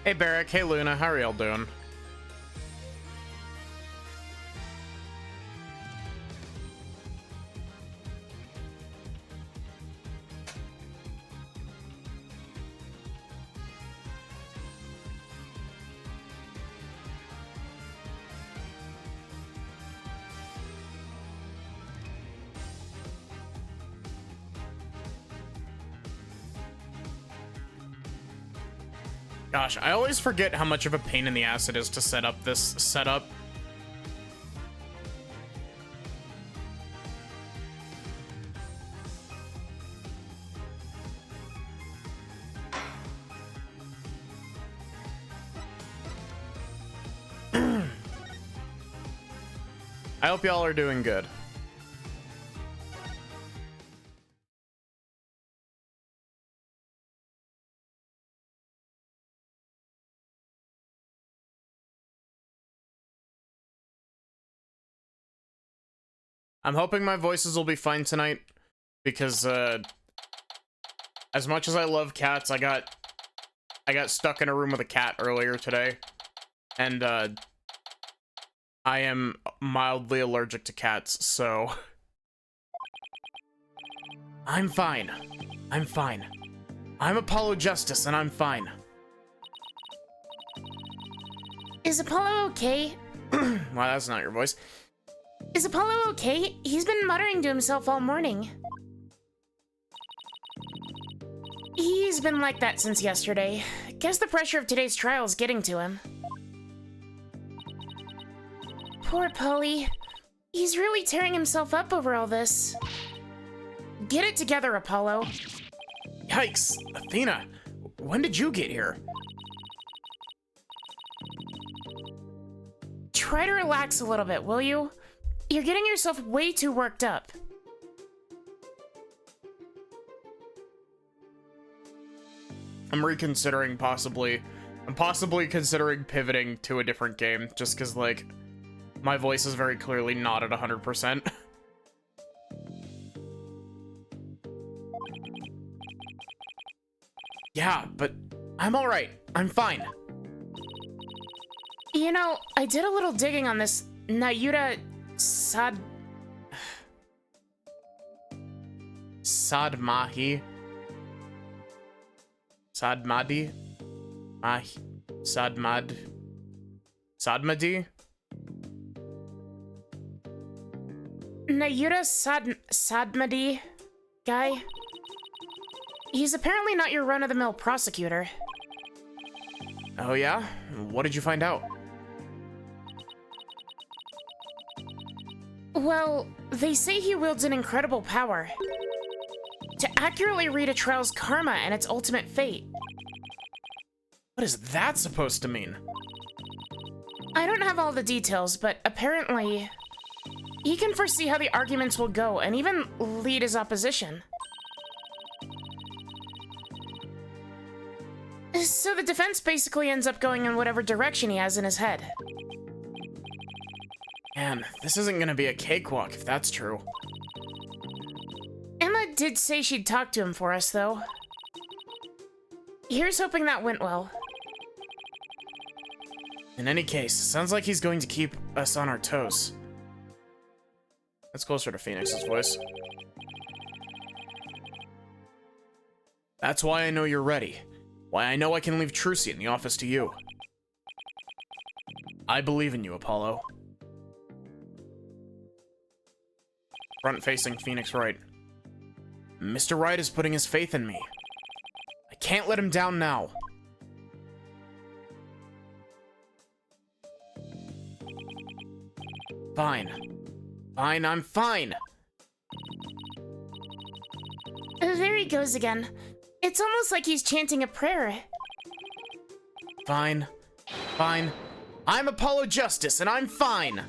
Hey Barrick, hey Luna, how are y'all doing? Gosh, I always forget how much of a pain in the ass it is to set up this setup. I hope y'all are doing good. I'm hoping my voices will be fine tonight, because as much as I love cats, I got stuck in a room with a cat earlier today, and I am mildly allergic to cats, so I'm fine. I'm fine. I'm Apollo Justice, and I'm fine. Is Apollo okay? Wow, that's not your voice. Is Apollo okay? He's been muttering to himself all morning. He's been like that since yesterday. Guess the pressure of today's trial is getting to him. Poor Polly. He's really tearing himself up over all this. Get it together, Apollo. Yikes, Athena, when did you get here? Try to relax a little bit, will you? You're getting yourself way too worked up. I'm reconsidering I'm possibly considering pivoting to a different game, just because, like, my voice is very clearly not at 100%. Yeah, but I'm alright. I'm fine. You know, I did a little digging on this Nayuta Sadmadi? Sadmadi? Nayuta Sadmadi guy. He's apparently not your run-of-the-mill prosecutor. Oh yeah? What did you find out? Well, they say he wields an incredible power to accurately read a trial's karma and its ultimate fate. What is that supposed to mean? I don't have all the details, but apparently he can foresee how the arguments will go and even lead his opposition. So the defense basically ends up going in whatever direction he has in his head. Man, this isn't gonna be a cakewalk if that's true. Emma did say she'd talk to him for us, though. Here's hoping that went well. In any case, sounds like he's going to keep us on our toes. That's closer to Phoenix's voice. That's why I know you're ready. Why I know I can leave Trucy in the office to you. I believe in you, Apollo. Front-facing Phoenix Wright. Mr. Wright is putting his faith in me. I can't let him down now. Fine. Fine, I'm fine. There he goes again. It's almost like he's chanting a prayer. Fine. Fine. I'm Apollo Justice, and I'm fine.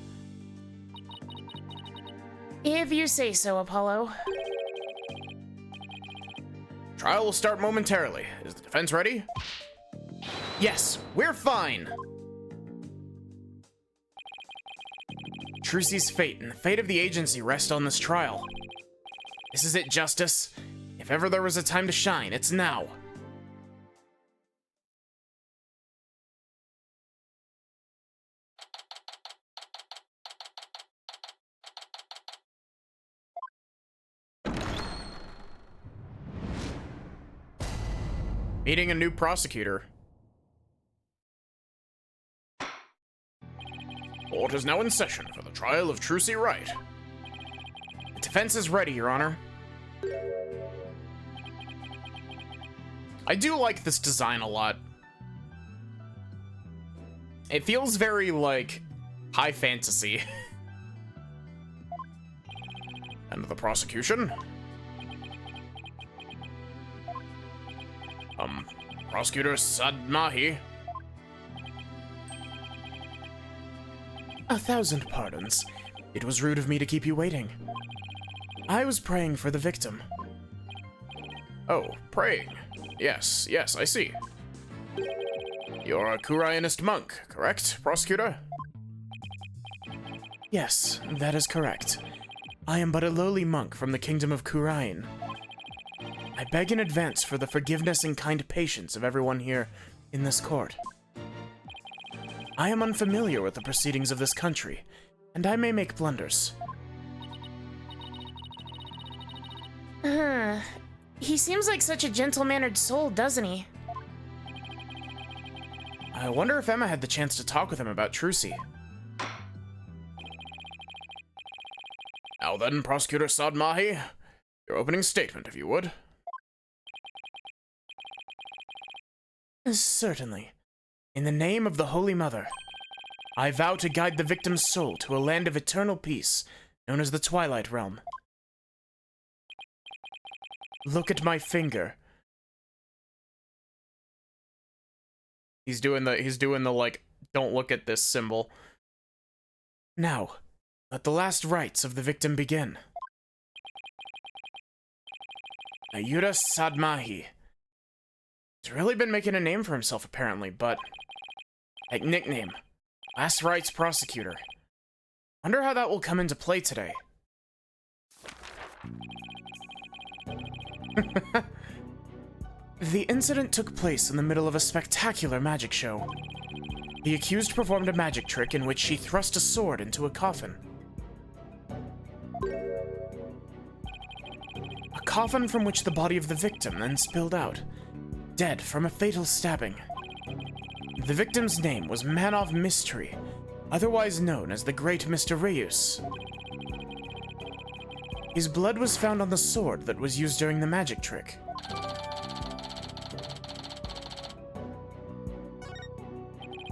If you say so, Apollo. Trial will start momentarily. Is the defense ready? Yes, we're fine. Trucy's fate and the fate of the agency rest on this trial. This is it, Justice. If ever there was a time to shine, it's now. Meeting a new prosecutor. Court is now in session for the trial of Trucy Wright. The defense is ready, Your Honor. I do like this design a lot. It feels very, like, high fantasy. And the prosecution? Prosecutor Saad Mahi. 1,000 pardons. It was rude of me to keep you waiting. I was praying for the victim. Oh, praying. Yes, I see. You're a Kurayanist monk, correct, prosecutor? Yes, that is correct. I am but a lowly monk from the kingdom of Kurayan. I beg in advance for the forgiveness and kind patience of everyone here in this court. I am unfamiliar with the proceedings of this country, and I may make blunders. He seems like such a gentle-mannered soul, doesn't he? I wonder if Emma had the chance to talk with him about Trucy. Now then, Prosecutor Saad Mahi, your opening statement, if you would. Certainly. In the name of the Holy Mother, I vow to guide the victim's soul to a land of eternal peace, known as the Twilight Realm. Look at my finger. He's doing the like, don't look at this symbol. Now, let the last rites of the victim begin. Ayura Saad Mahi. He's really been making a name for himself, apparently, but... Like, nickname. Last rites prosecutor. Wonder how that will come into play today. The incident took place in the middle of a spectacular magic show. The accused performed a magic trick in which she thrust a sword into a coffin. A coffin from which the body of the victim then spilled out, dead from a fatal stabbing. The victim's name was Manov Mystery, otherwise known as the Great Mr. Reyus. His blood was found on the sword that was used during the magic trick.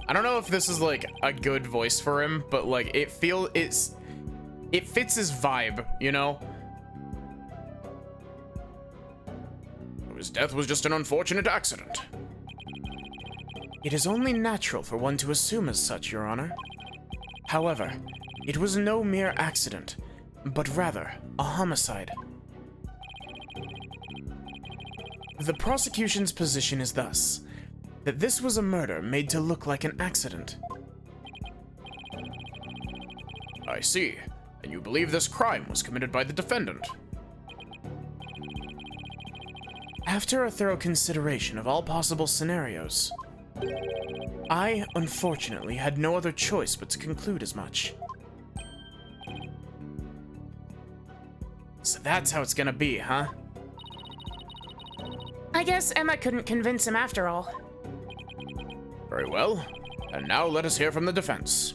I don't know if this is like a good voice for him, but like it fits his vibe, you know? His death was just an unfortunate accident. It is only natural for one to assume as such, Your Honor. However, it was no mere accident, but rather a homicide. The prosecution's position is thus, that this was a murder made to look like an accident. I see. And you believe this crime was committed by the defendant? After a thorough consideration of all possible scenarios, I, unfortunately, had no other choice but to conclude as much. So that's how it's gonna be, huh? I guess Emma couldn't convince him after all. Very well. And now let us hear from the defense.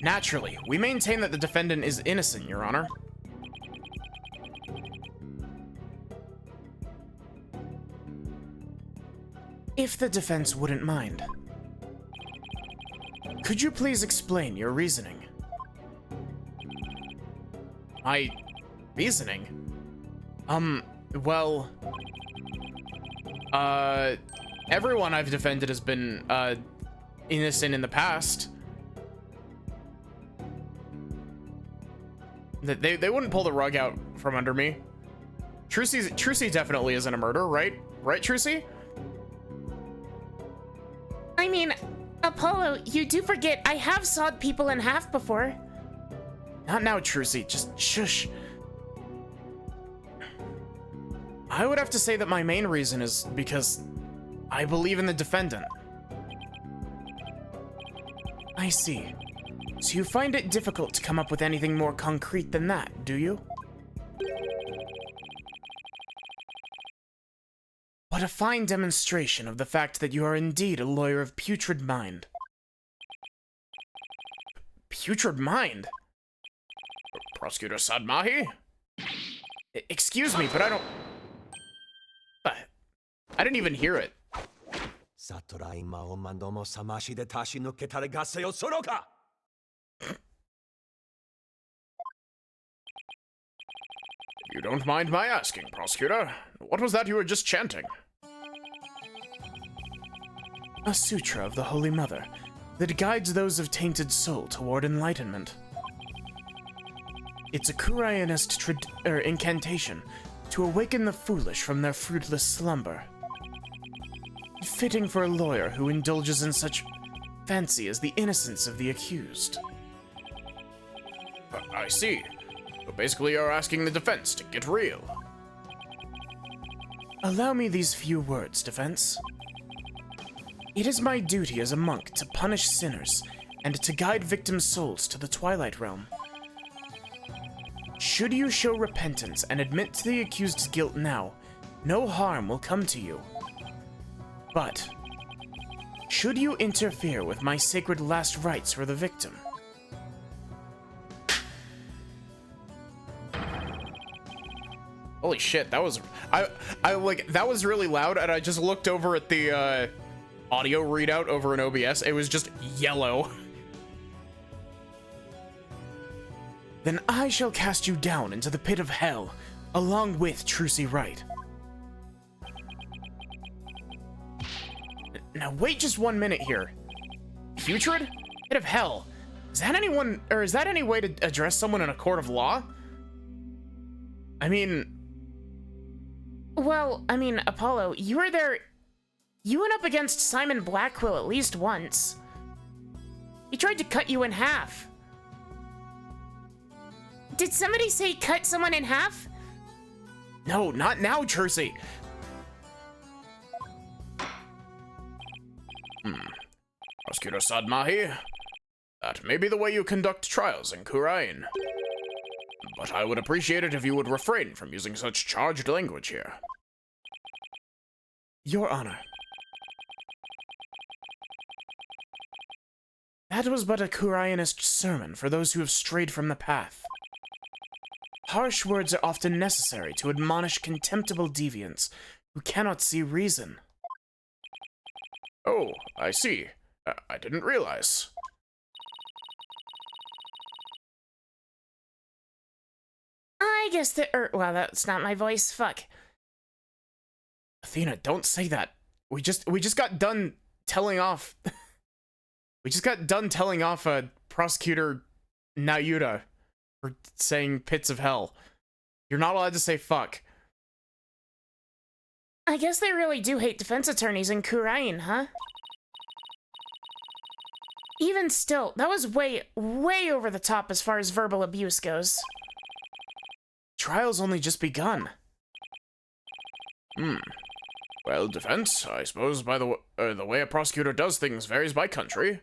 Naturally, we maintain that the defendant is innocent, Your Honor. If the defense wouldn't mind, could you please explain your reasoning? My reasoning? Well, everyone I've defended has been, innocent in the past. They wouldn't pull the rug out from under me. Trucy definitely isn't a murder, right? Right, Trucy? I mean, a Apollo, you do forget I have sawed people in half before. Not now, Trucy. Just shush. I would have to say that my main reason is because I believe in the defendant. I see. So you find it difficult to come up with anything more concrete than that, do you? What a fine demonstration of the fact that you are indeed a lawyer of putrid mind. Putrid mind? Prosecutor Sadmahi? Excuse me, but I don't... I didn't even hear it. You don't mind my asking, Prosecutor, what was that you were just chanting? A sutra of the Holy Mother that guides those of tainted soul toward enlightenment. It's a Kurayanist incantation to awaken the foolish from their fruitless slumber. Fitting for a lawyer who indulges in such fancy as the innocence of the accused. I see. So basically you're asking the defense to get real. Allow me these few words, defense. It is my duty as a monk to punish sinners and to guide victim souls to the Twilight Realm. Should you show repentance and admit to the accused's guilt now, no harm will come to you. But, should you interfere with my sacred last rites for the victim? Holy shit, that was... that was really loud, and I just looked over at the, audio readout over in OBS. It was just yellow. Then I shall cast you down into the pit of hell, along with Trucy Wright. Now wait just 1 minute here. Putrid? Pit of hell. Is that anyone, or is that any way to address someone in a court of law? I mean... Well, I mean, Apollo, you were there... You went up against Simon Blackquill at least once. He tried to cut you in half. Did somebody say cut someone in half? No, not now, Trucy. Prosecutor Sadmahi, that may be the way you conduct trials in Khura'in. But I would appreciate it if you would refrain from using such charged language here. Your Honor. That was but a Khura'inist sermon for those who have strayed from the path. Harsh words are often necessary to admonish contemptible deviants who cannot see reason. Oh, I see. I didn't realize. I guess that, wow, that's not my voice, fuck. Athena, don't say that. We just got done telling off... We just got done telling off Prosecutor Nayuta for saying pits of hell. You're not allowed to say fuck. I guess they really do hate defense attorneys in Khura'in, huh? Even still, that was way over the top as far as verbal abuse goes. Trial's only just begun. Well, defense, I suppose by the way a prosecutor does things varies by country.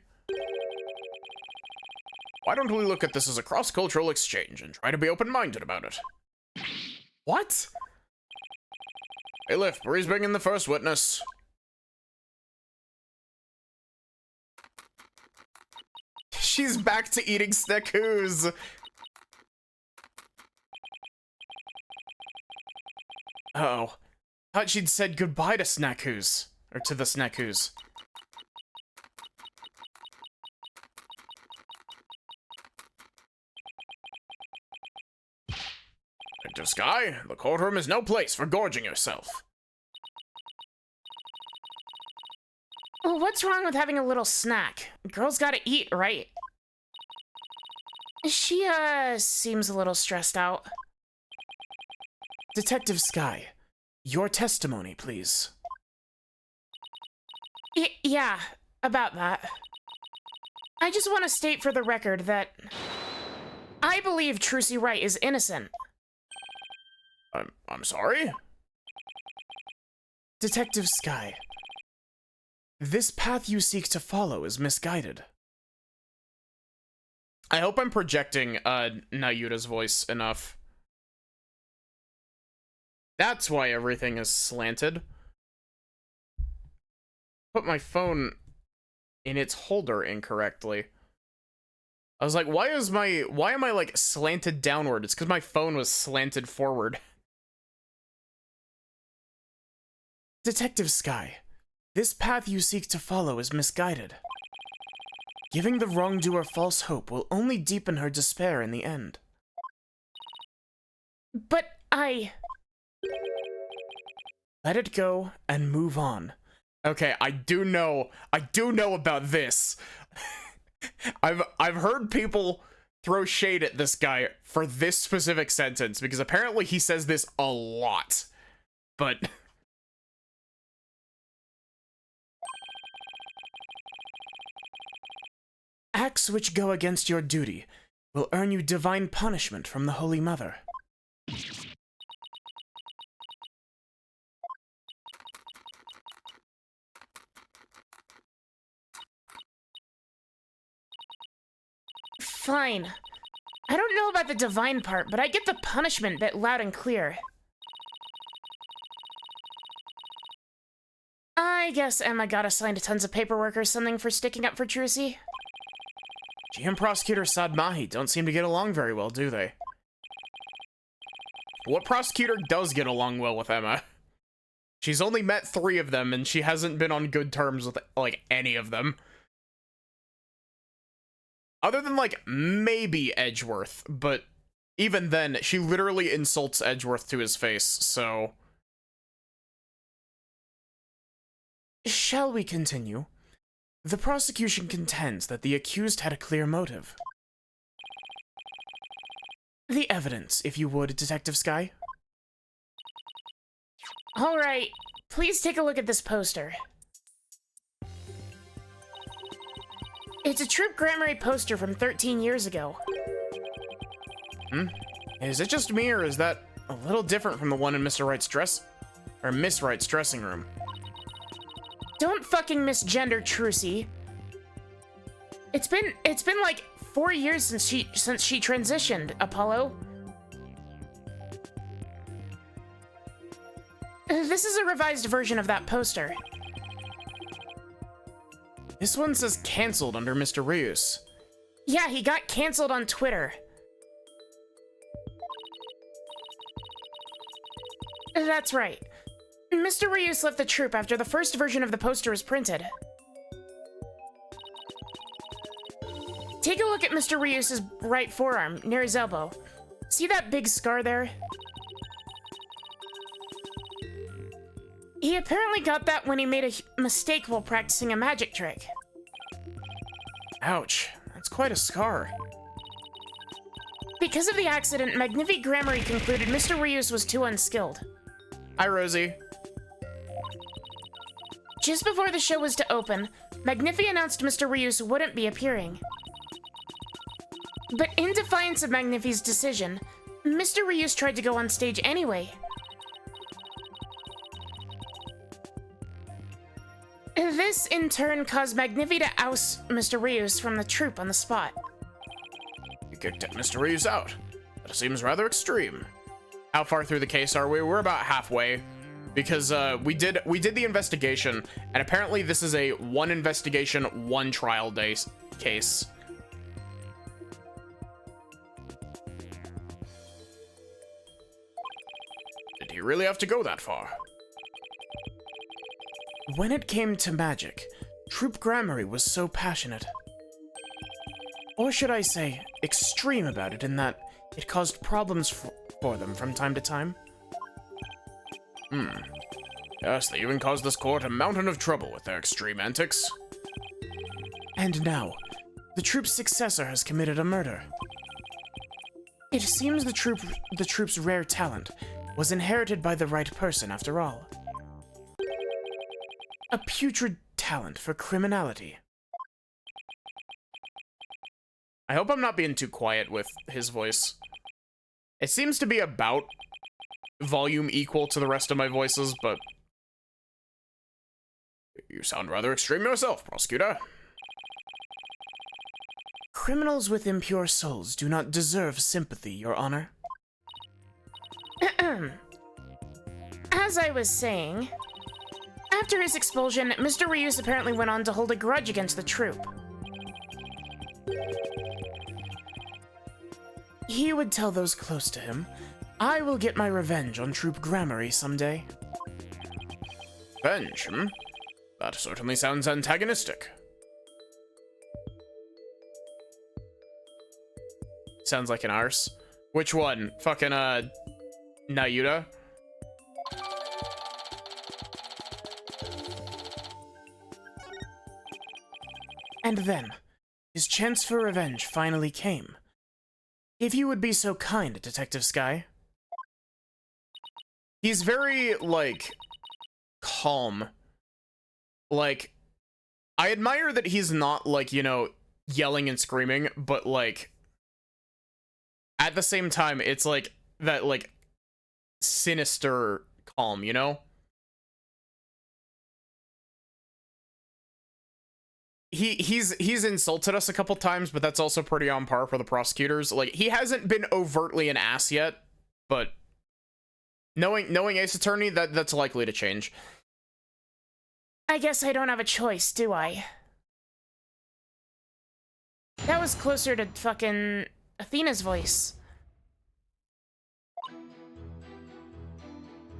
Why don't we look at this as a cross-cultural exchange and try to be open-minded about it? What? Bailiff, please bring in the first witness. She's back to eating snackoos. Uh-oh. Thought she'd said goodbye to snackoos. Or to the snackoos. Detective Sky, the courtroom is no place for gorging yourself. Well, what's wrong with having a little snack? Girls gotta eat, right? She, seems a little stressed out. Detective Sky, your testimony, please. Yeah, about that. I just want to state for the record that I believe Trucy Wright is innocent. I'm sorry? Detective Sky, this path you seek to follow is misguided. I hope I'm projecting Nayuta's voice enough. That's why everything is slanted. Put my phone in its holder incorrectly. I was like, why am I like slanted downward? It's because my phone was slanted forward. Detective Sky, this path you seek to follow is misguided. Giving the wrongdoer false hope will only deepen her despair in the end. But Let it go and move on. Okay, I do know about this. I've heard people throw shade at this guy for this specific sentence because apparently he says this a lot. But Acts which go against your duty will earn you divine punishment from the Holy Mother. fine. I don't know about the divine part, but I get the punishment bit loud and clear. I guess Emma got assigned tons of paperwork or something for sticking up for Trucy. She and Prosecutor Sadmahi don't seem to get along very well, do they? what prosecutor does get along well with Emma? She's only met 3 of them, and she hasn't been on good terms with, like, any of them. Other than, like, maybe Edgeworth, but even then, she literally insults Edgeworth to his face, so... Shall we continue? The prosecution contends that the accused had a clear motive. The evidence, if you would, Detective Sky. Alright, please take a look at this poster. It's a Troop Gramarye poster from 13 years ago. Is it just me, or is that a little different from the one in Mr. Wright's Miss Wright's dressing room? Don't fucking misgender Trucy. It's been like 4 years since she transitioned, Apollo. This is a revised version of that poster. This one says canceled under Mr. Rius. Yeah, he got canceled on Twitter. That's right. Mr. Rius left the troop after the first version of the poster was printed. Take a look at Mr. Rius's right forearm, near his elbow. See that big scar there? He apparently got that when he made a mistake while practicing a magic trick. Ouch, that's quite a scar. Because of the accident, Magnifi Gramarye concluded Mr. Rius was too unskilled. Hi, Rosie. Just before the show was to open, Magnifi announced Mr. Rius wouldn't be appearing. But in defiance of Magnifi's decision, Mr. Rius tried to go on stage anyway. This, in turn, caused Magnifi to oust Mr. Rius from the troupe on the spot. You kicked Mr. Rius out. That seems rather extreme. How far through the case are we? We're about halfway. Because we did the investigation, and apparently this is a 1 investigation, 1 trial day case. Did he really have to go that far? When it came to magic, Troop Gramarye was so passionate. Or should I say, extreme about it in that it caused problems for them from time to time. Yes, they even caused this court a mountain of trouble with their extreme antics. And now, the troop's successor has committed a murder. It seems the troop's rare talent was inherited by the right person after all. A putrid talent for criminality. I hope I'm not being too quiet with his voice. It seems to be about volume equal to the rest of my voices, but you sound rather extreme yourself, prosecutor. Criminals with impure souls do not deserve sympathy, Your Honor. As I was saying, after his expulsion, Mr. Ryus apparently went on to hold a grudge against the troop. He would tell those close to him, I will get my revenge on Troop Gramarye someday. Revenge, hmm? That certainly sounds antagonistic. Sounds like an arse. Which one? Fucking, Nayuta? And then, his chance for revenge finally came. If you would be so kind, Detective Sky. He's very, like, calm. Like, I admire that he's not, like, you know, yelling and screaming, but, like, at the same time, it's, like, that, like, sinister calm, you know? He's insulted us a couple times, but that's also pretty on par for the prosecutors. Like, he hasn't been overtly an ass yet, but knowing Ace Attorney, that's likely to change. I guess I don't have a choice, do I? That was closer to fucking Athena's voice.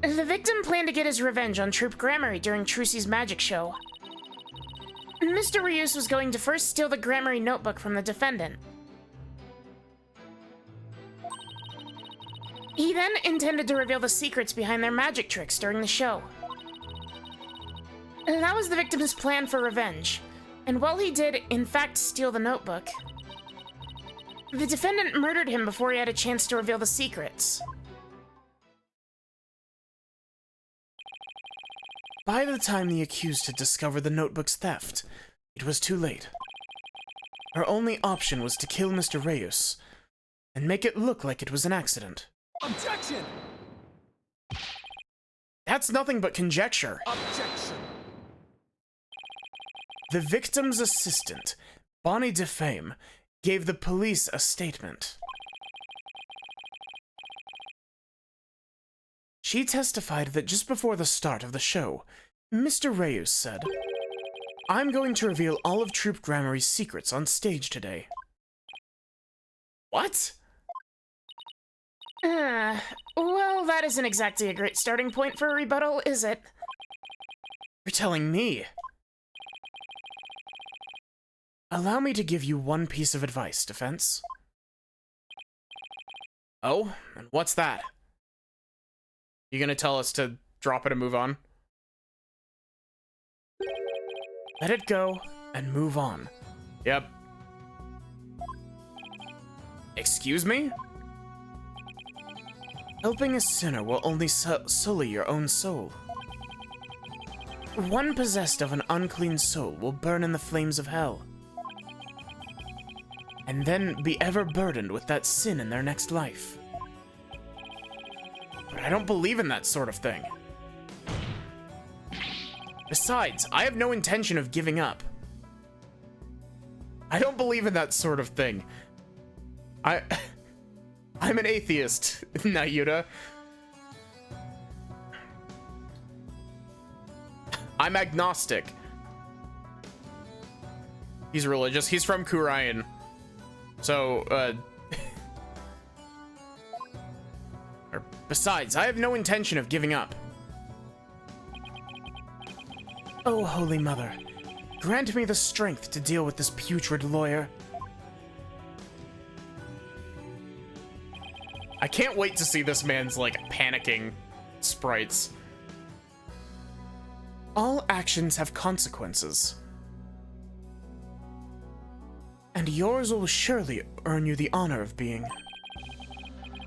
The victim planned to get his revenge on Troop Gramarye during Trucy's magic show. Mr. Ryus was going to first steal the Gramarye notebook from the defendant. He then intended to reveal the secrets behind their magic tricks during the show. That was the victim's plan for revenge, and while he did, in fact, steal the notebook, the defendant murdered him before he had a chance to reveal the secrets. By the time the accused had discovered the notebook's theft, it was too late. Her only option was to kill Mr. Ryus, and make it look like it was an accident. Objection! That's nothing but conjecture. Objection! The victim's assistant, Bonnie DeFame, gave the police a statement. She testified that just before the start of the show, Mr. Ryus said, I'm going to reveal all of Troop Gramarye's secrets on stage today. What? Well, that isn't exactly a great starting point for a rebuttal, is it? You're telling me. Allow me to give you one piece of advice, defense. Oh, and what's that? You gonna tell us to drop it and move on? Let it go and move on. Yep. Excuse me? Helping a sinner will only sully your own soul. One possessed of an unclean soul will burn in the flames of hell, and then be ever burdened with that sin in their next life. But I don't believe in that sort of thing. Besides, I have no intention of giving up. I don't believe in that sort of thing. I'm an atheist, Nayuta. I'm agnostic. He's religious. He's from Kurayan. So, besides, I have no intention of giving up. Oh, Holy Mother, grant me the strength to deal with this putrid lawyer. I can't wait to see this man's, like, panicking sprites. All actions have consequences. And yours will surely earn you the honor of being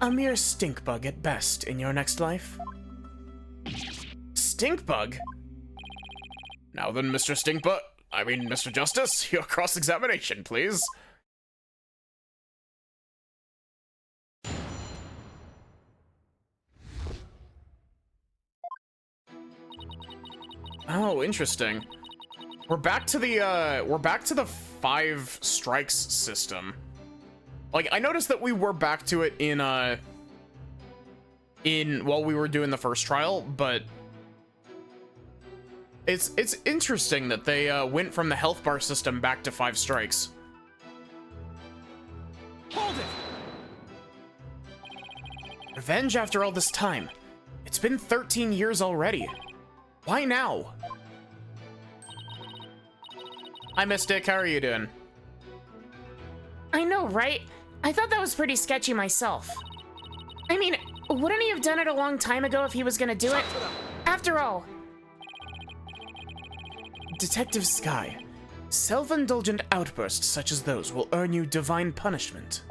a mere stink bug at best in your next life. Stink bug? Now then, Mr. Mr. Justice, your cross-examination, please. Oh, interesting. We're back to the 5 strikes system. Like, I noticed that we were back to it in while we were doing the first trial, but it's interesting that they went from the health bar system back to 5 strikes. Hold it! Revenge after all this time. It's been 13 years already. Why now? Hi, Mystic. How are you doing? I know, right? I thought that was pretty sketchy myself. I mean, wouldn't he have done it a long time ago if he was gonna do it? After all. Detective Sky, self-indulgent outbursts such as those will earn you divine punishment.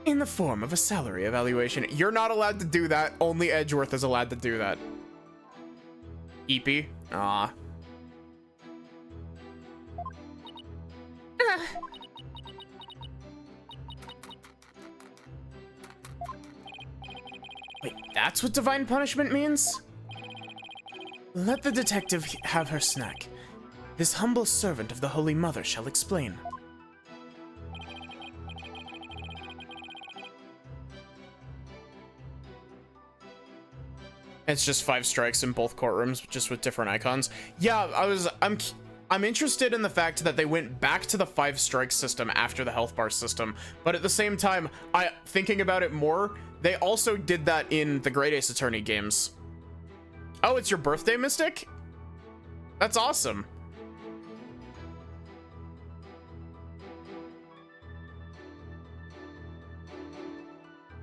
In the form of a salary evaluation. You're not allowed to do that. Only Edgeworth is allowed to do that. Eepy. Ah. Wait, that's what divine punishment means? Let the detective have her snack. This humble servant of the Holy Mother shall explain. It's just 5 strikes in both courtrooms, just with different icons. Yeah, I'm interested in the fact that they went back to the 5 strike system after the health bar system, but at the same time, thinking about it more, they also did that in the Great Ace Attorney games. Oh, it's your birthday, Mystic? That's awesome.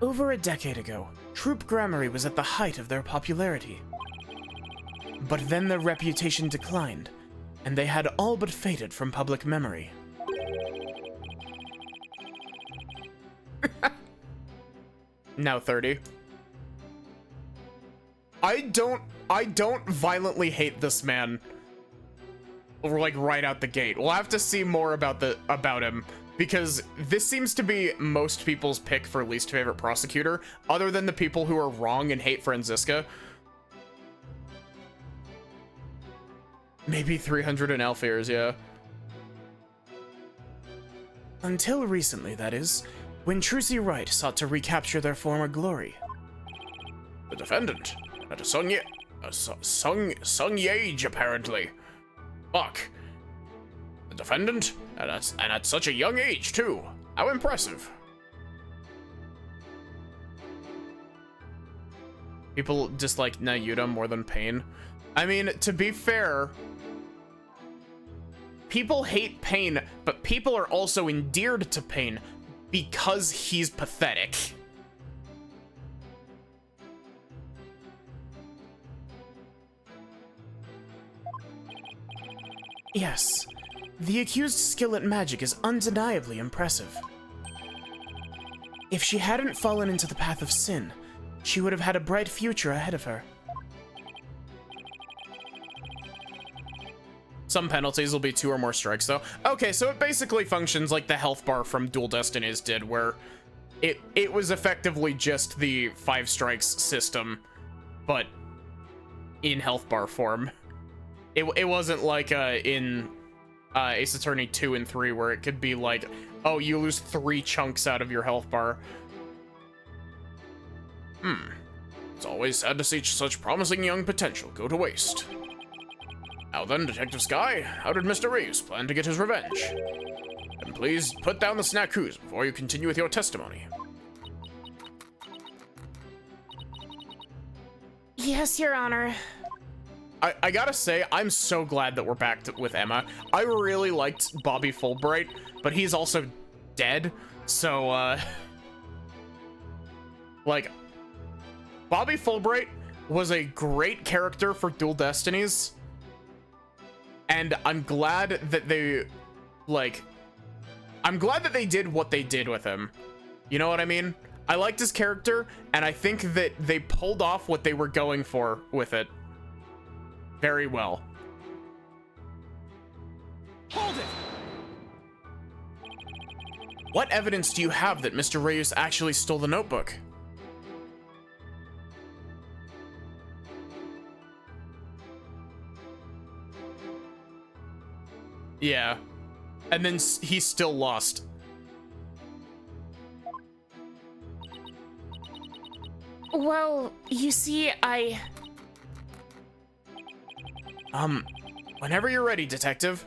Over a decade ago, Troop Gramarye was at the height of their popularity. But then their reputation declined, and they had all but faded from public memory. Now 30. I don't violently hate this man. Like right out the gate. We'll have to see more about him, because this seems to be most people's pick for least favorite prosecutor, other than the people who are wrong and hate Franziska. Maybe 300 in Alfiers, yeah. Until recently, that is, when Trucy Wright sought to recapture their former glory. The defendant at a Sung age, apparently. Fuck. The defendant, and at such a young age, too. How impressive. People dislike Nayuta more than Pain. I mean, to be fair, people hate Pain, but people are also endeared to Pain because he's pathetic. Yes, the accused's skill at magic is undeniably impressive. If she hadn't fallen into the path of sin, she would have had a bright future ahead of her. Some penalties will be 2 or more strikes, though. Okay, so it basically functions like the health bar from Dual Destinies did, where it was effectively just the 5 strikes system, but in health bar form. It wasn't like in Ace Attorney 2 and 3, where it could be like, oh, you lose 3 chunks out of your health bar. It's always sad to see such promising young potential go to waste. Now then, Detective Sky, how did Mr. Reyes plan to get his revenge? And please put down the snackoos before you continue with your testimony. Yes, Your Honor. I gotta say, I'm so glad that we're back with Emma. I really liked Bobby Fulbright, but he's also dead, so, like, Bobby Fulbright was a great character for Dual Destinies, and I'm glad that they, like, I'm glad that they did what they did with him. You know what I mean? I liked his character, and I think that they pulled off what they were going for with it very well. Hold it! What evidence do you have that Mr. Reyes actually stole the notebook? Yeah. And then he still lost. Well, you see, Whenever you're ready, detective.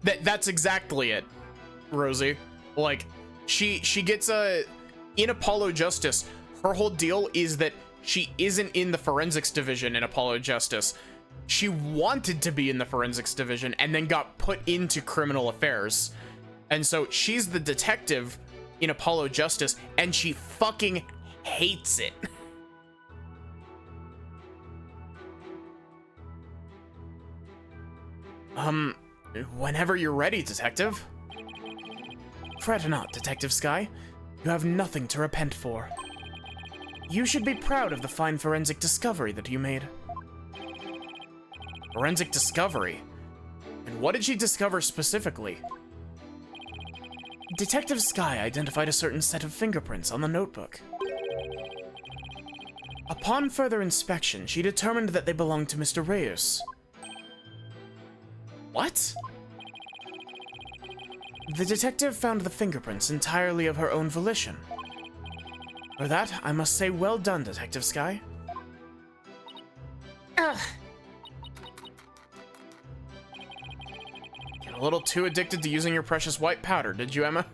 That's exactly it, Rosie. Like, she gets in Apollo Justice, her whole deal is that she isn't in the forensics division in Apollo Justice. She wanted to be in the forensics division and then got put into criminal affairs. And so she's the detective in Apollo Justice, and she fucking hates it. Whenever you're ready, detective. Fret not, Detective Sky. You have nothing to repent for. You should be proud of the fine forensic discovery that you made. Forensic discovery? And what did she discover specifically? Detective Sky identified a certain set of fingerprints on the notebook. Upon further inspection, she determined that they belonged to Mr. Reyes. What? The detective found the fingerprints entirely of her own volition. For that, I must say well done, Detective Sky. ugh. Get a little too addicted to using your precious white powder, did you, Emma?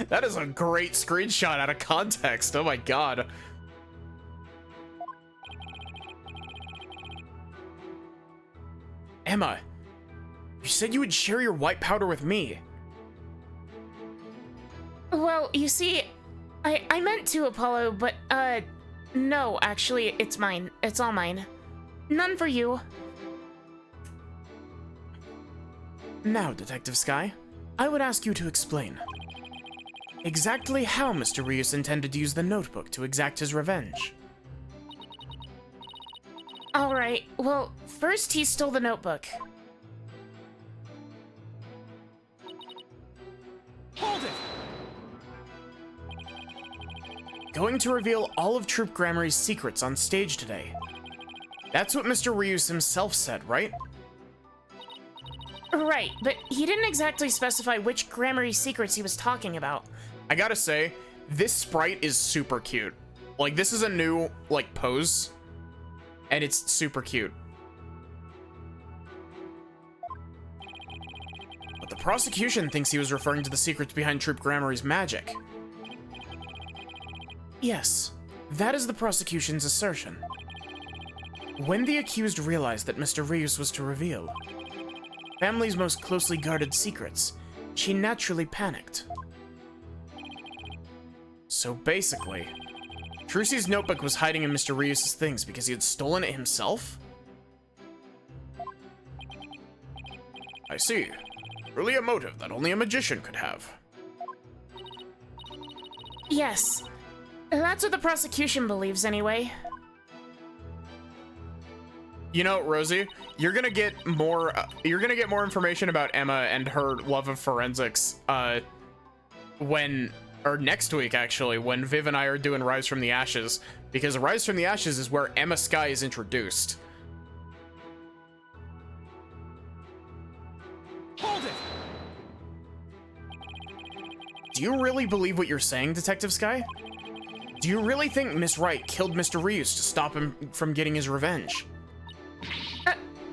That is a great screenshot out of context. Oh my god. Emma, you said you would share your white powder with me. Well, you see, I meant to, Apollo, but, no, actually, it's mine. It's all mine. None for you. Now, Detective Sky, I would ask you to explain. Exactly how Mr. Reyes intended to use the notebook to exact his revenge. Alright, well, first he stole the notebook. Hold it! Going to reveal all of Troop Grammary's secrets on stage today. That's what Mr. Reyes himself said, right? Right, but he didn't exactly specify which Grammary secrets he was talking about. I gotta say, this sprite is super cute. Like, this is a new, like, pose. And it's super cute. But the prosecution thinks he was referring to the secrets behind Troop Grammary's magic. Yes, that is the prosecution's assertion. When the accused realized that Mr. Reyes was to reveal family's most closely guarded secrets, she naturally panicked. So basically, Trucy's notebook was hiding in Mr. Reyes' things because he had stolen it himself? I see. Really a motive that only a magician could have. Yes, that's what the prosecution believes anyway. You know, Rosie, you're gonna get more information about Emma and her love of forensics, next week, actually, when Viv and I are doing Rise from the Ashes, because Rise from the Ashes is where Emma Sky is introduced. Hold it! Do you really believe what you're saying, Detective Sky? Do you really think Miss Wright killed Mr. Reyes to stop him from getting his revenge?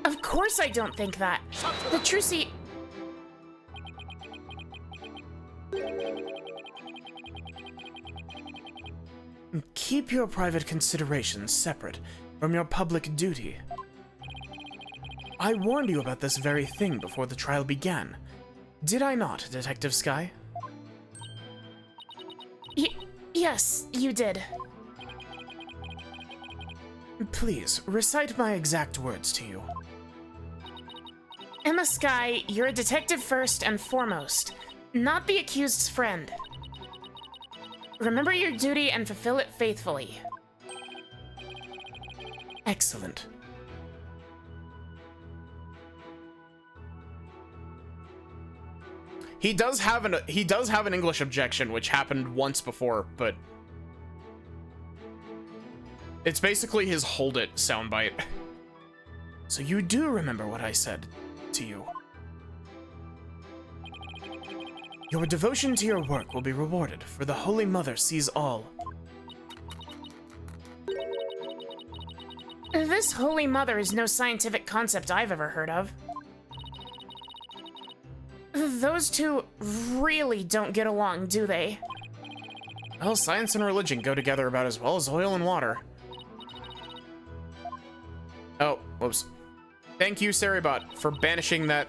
Of course I don't think that. The Trucy... Keep your private considerations separate from your public duty. I warned you about this very thing before the trial began. Did I not, Detective Sky? Yes, you did. Please, recite my exact words to you. Emma Sky, you're a detective first and foremost, not the accused's friend. Remember your duty and fulfill it faithfully. Excellent. He does have an English objection, which happened once before, but it's basically his "hold it" soundbite. So you do remember what I said to you. Your devotion to your work will be rewarded, for the Holy Mother sees all. This Holy Mother is no scientific concept I've ever heard of. Those two really don't get along, do they? Well, science and religion go together about as well as oil and water. Oh, whoops. Thank you, Saribot, for banishing that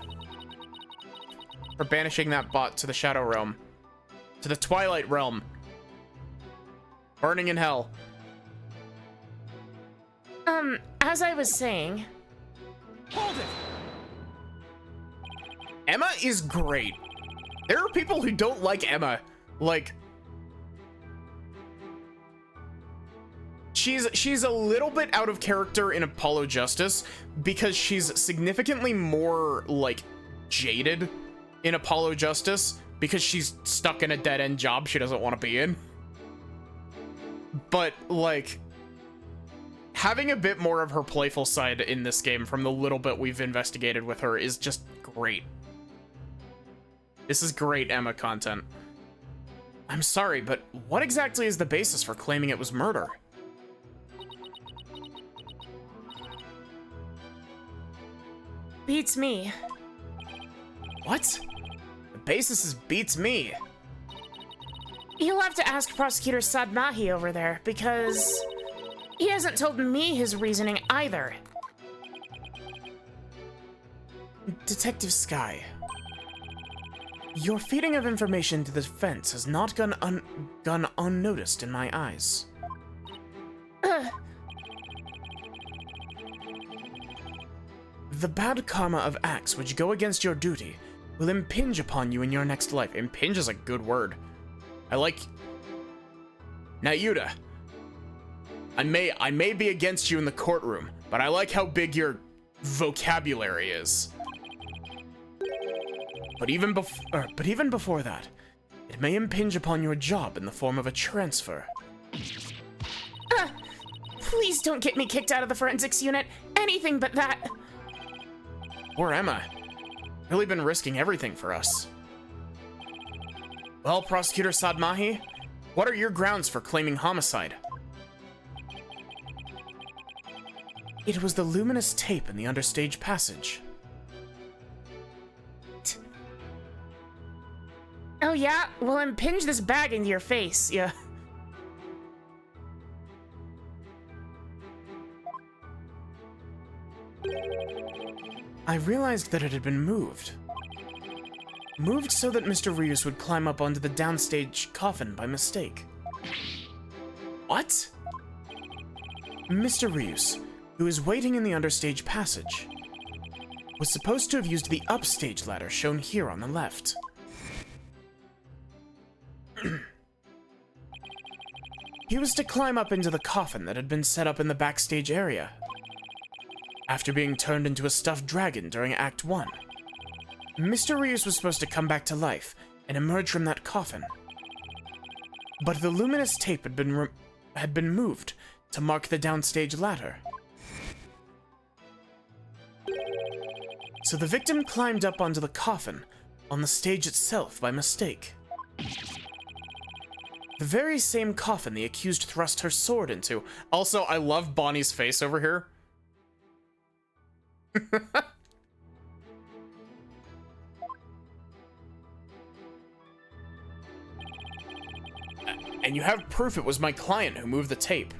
bot to the Shadow Realm. To the Twilight Realm. Burning in hell. As I was saying... Hold it! Emma is great. There are people who don't like Emma. Like... She's a little bit out of character in Apollo Justice because she's significantly more, like, jaded in Apollo Justice because she's stuck in a dead-end job she doesn't want to be in. But, like, having a bit more of her playful side in this game from the little bit we've investigated with her is just great. This is great Emma content. I'm sorry, but what exactly is the basis for claiming it was murder? Beats me. What? The basis is beats me. You'll have to ask Prosecutor Sadmahi over there, because he hasn't told me his reasoning either. Detective Sky, your feeding of information to the defense has not gone unnoticed in my eyes. The bad karma of acts which go against your duty will impinge upon you in your next life. Impinge is a good word. I like... Now, Yuta, I may be against you in the courtroom, but I like how big your vocabulary is. But even before that, it may impinge upon your job in the form of a transfer. Please don't get me kicked out of the forensics unit. Anything but that. Poor Emma. Really been risking everything for us. Well, Prosecutor Sadmahi, what are your grounds for claiming homicide? It was the luminous tape in the understage passage. Oh yeah? Well, impinge this bag into your face, yeah. I realized that it had been moved. Moved so that Mr. Rios would climb up onto the downstage coffin by mistake. What? Mr. Rios, who is waiting in the understage passage, was supposed to have used the upstage ladder shown here on the left. He was to climb up into the coffin that had been set up in the backstage area, after being turned into a stuffed dragon during Act 1. Mr. Rios was supposed to come back to life and emerge from that coffin. But the luminous tape had been moved to mark the downstage ladder. So the victim climbed up onto the coffin on the stage itself by mistake. The very same coffin the accused thrust her sword into. Also, I love Bonnie's face over here. And you have proof it was my client who moved the tape.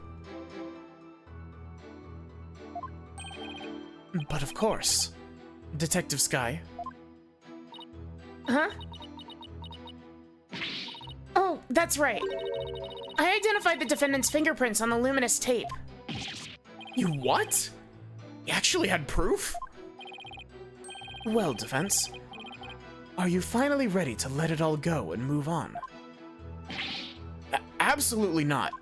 But of course, Detective Sky. Huh? Oh, that's right. I identified the defendant's fingerprints on the luminous tape. You what? You actually had proof? Well, defense, are you finally ready to let it all go and move on? Absolutely not.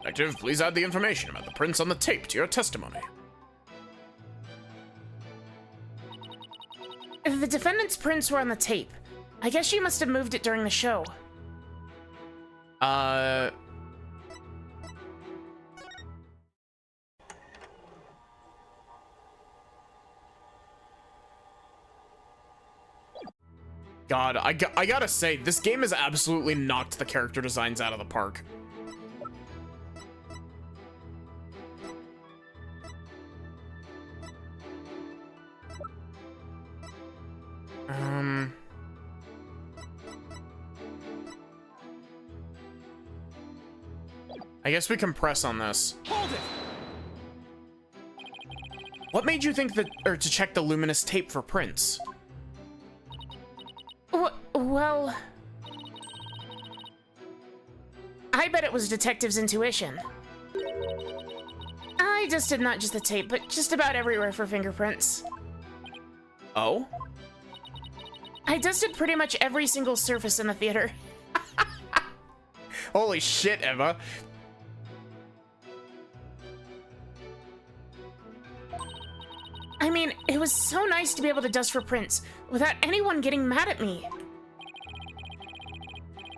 Detective, please add the information about the prints on the tape to your testimony. The defendant's prints were on the tape. I guess she must have moved it during the show. God, I gotta say, this game has absolutely knocked the character designs out of the park. I guess we can press on this. Hold it! What made you think that, or to check the luminous tape for prints? Well, I bet it was Detective's intuition. I dusted not just the tape, but just about everywhere for fingerprints. Oh? I dusted pretty much every single surface in the theater. Holy shit, Emma. I mean, it was so nice to be able to dust for prints without anyone getting mad at me.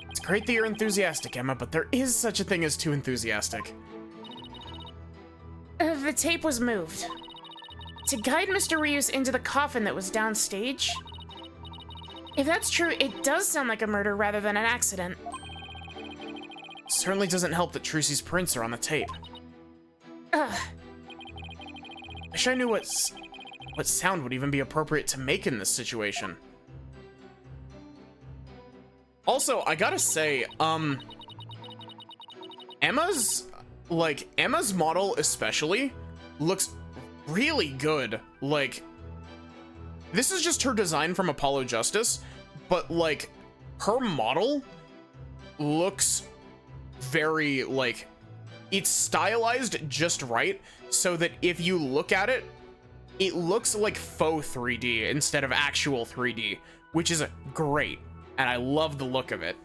It's great that you're enthusiastic, Emma, but there is such a thing as too enthusiastic. The tape was moved to guide Mr. Rios into the coffin that was downstage. If that's true, it does sound like a murder rather than an accident. Certainly doesn't help that Trucy's prints are on the tape. Ugh. I wish I knew what sound would even be appropriate to make in this situation. Also, I gotta say, Emma's model especially looks really good. Like, this is just her design from Apollo Justice, but like, her model looks very, like, it's stylized just right so that if you look at it, it looks like faux 3D instead of actual 3D, which is great, and I love the look of it.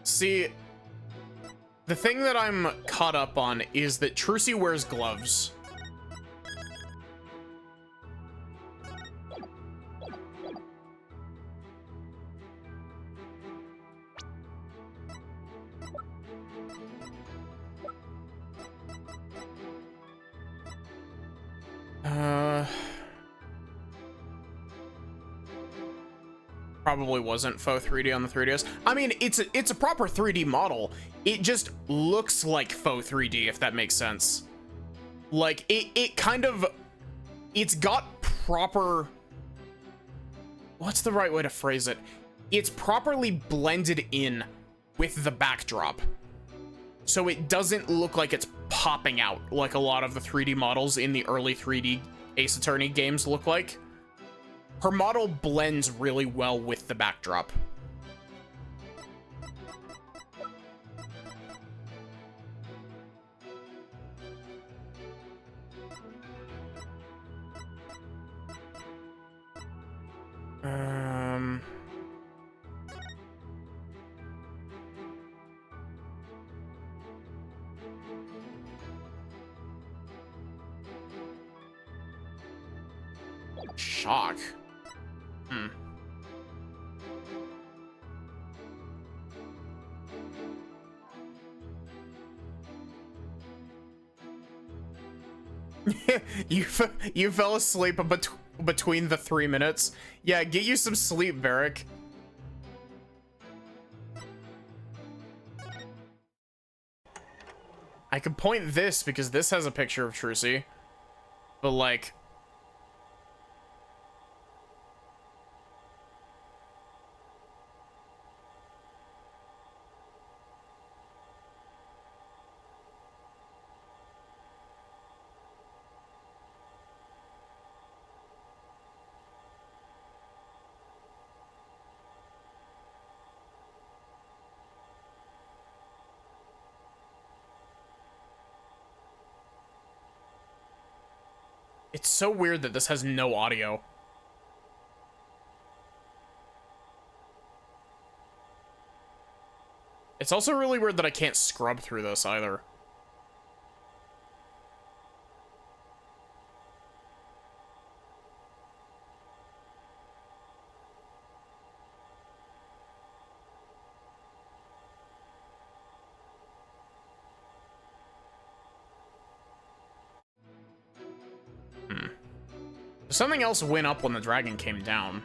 See, the thing that I'm caught up on is that Trucy wears gloves. Probably wasn't faux 3D on the 3DS. I mean, it's a proper 3D model. It just looks like faux 3D, if that makes sense. Like, it's got proper... What's the right way to phrase it? It's properly blended in with the backdrop. So it doesn't look like it's popping out like a lot of the 3D models in the early 3D Ace Attorney games look like. Her model blends really well with the backdrop. Shock. You fell asleep between the 3 minutes. Yeah, get you some sleep, Varric. I could point this because this has a picture of Trucy, but like, It's so weird that this has no audio. It's also really weird that I can't scrub through this either. Something else went up when the dragon came down.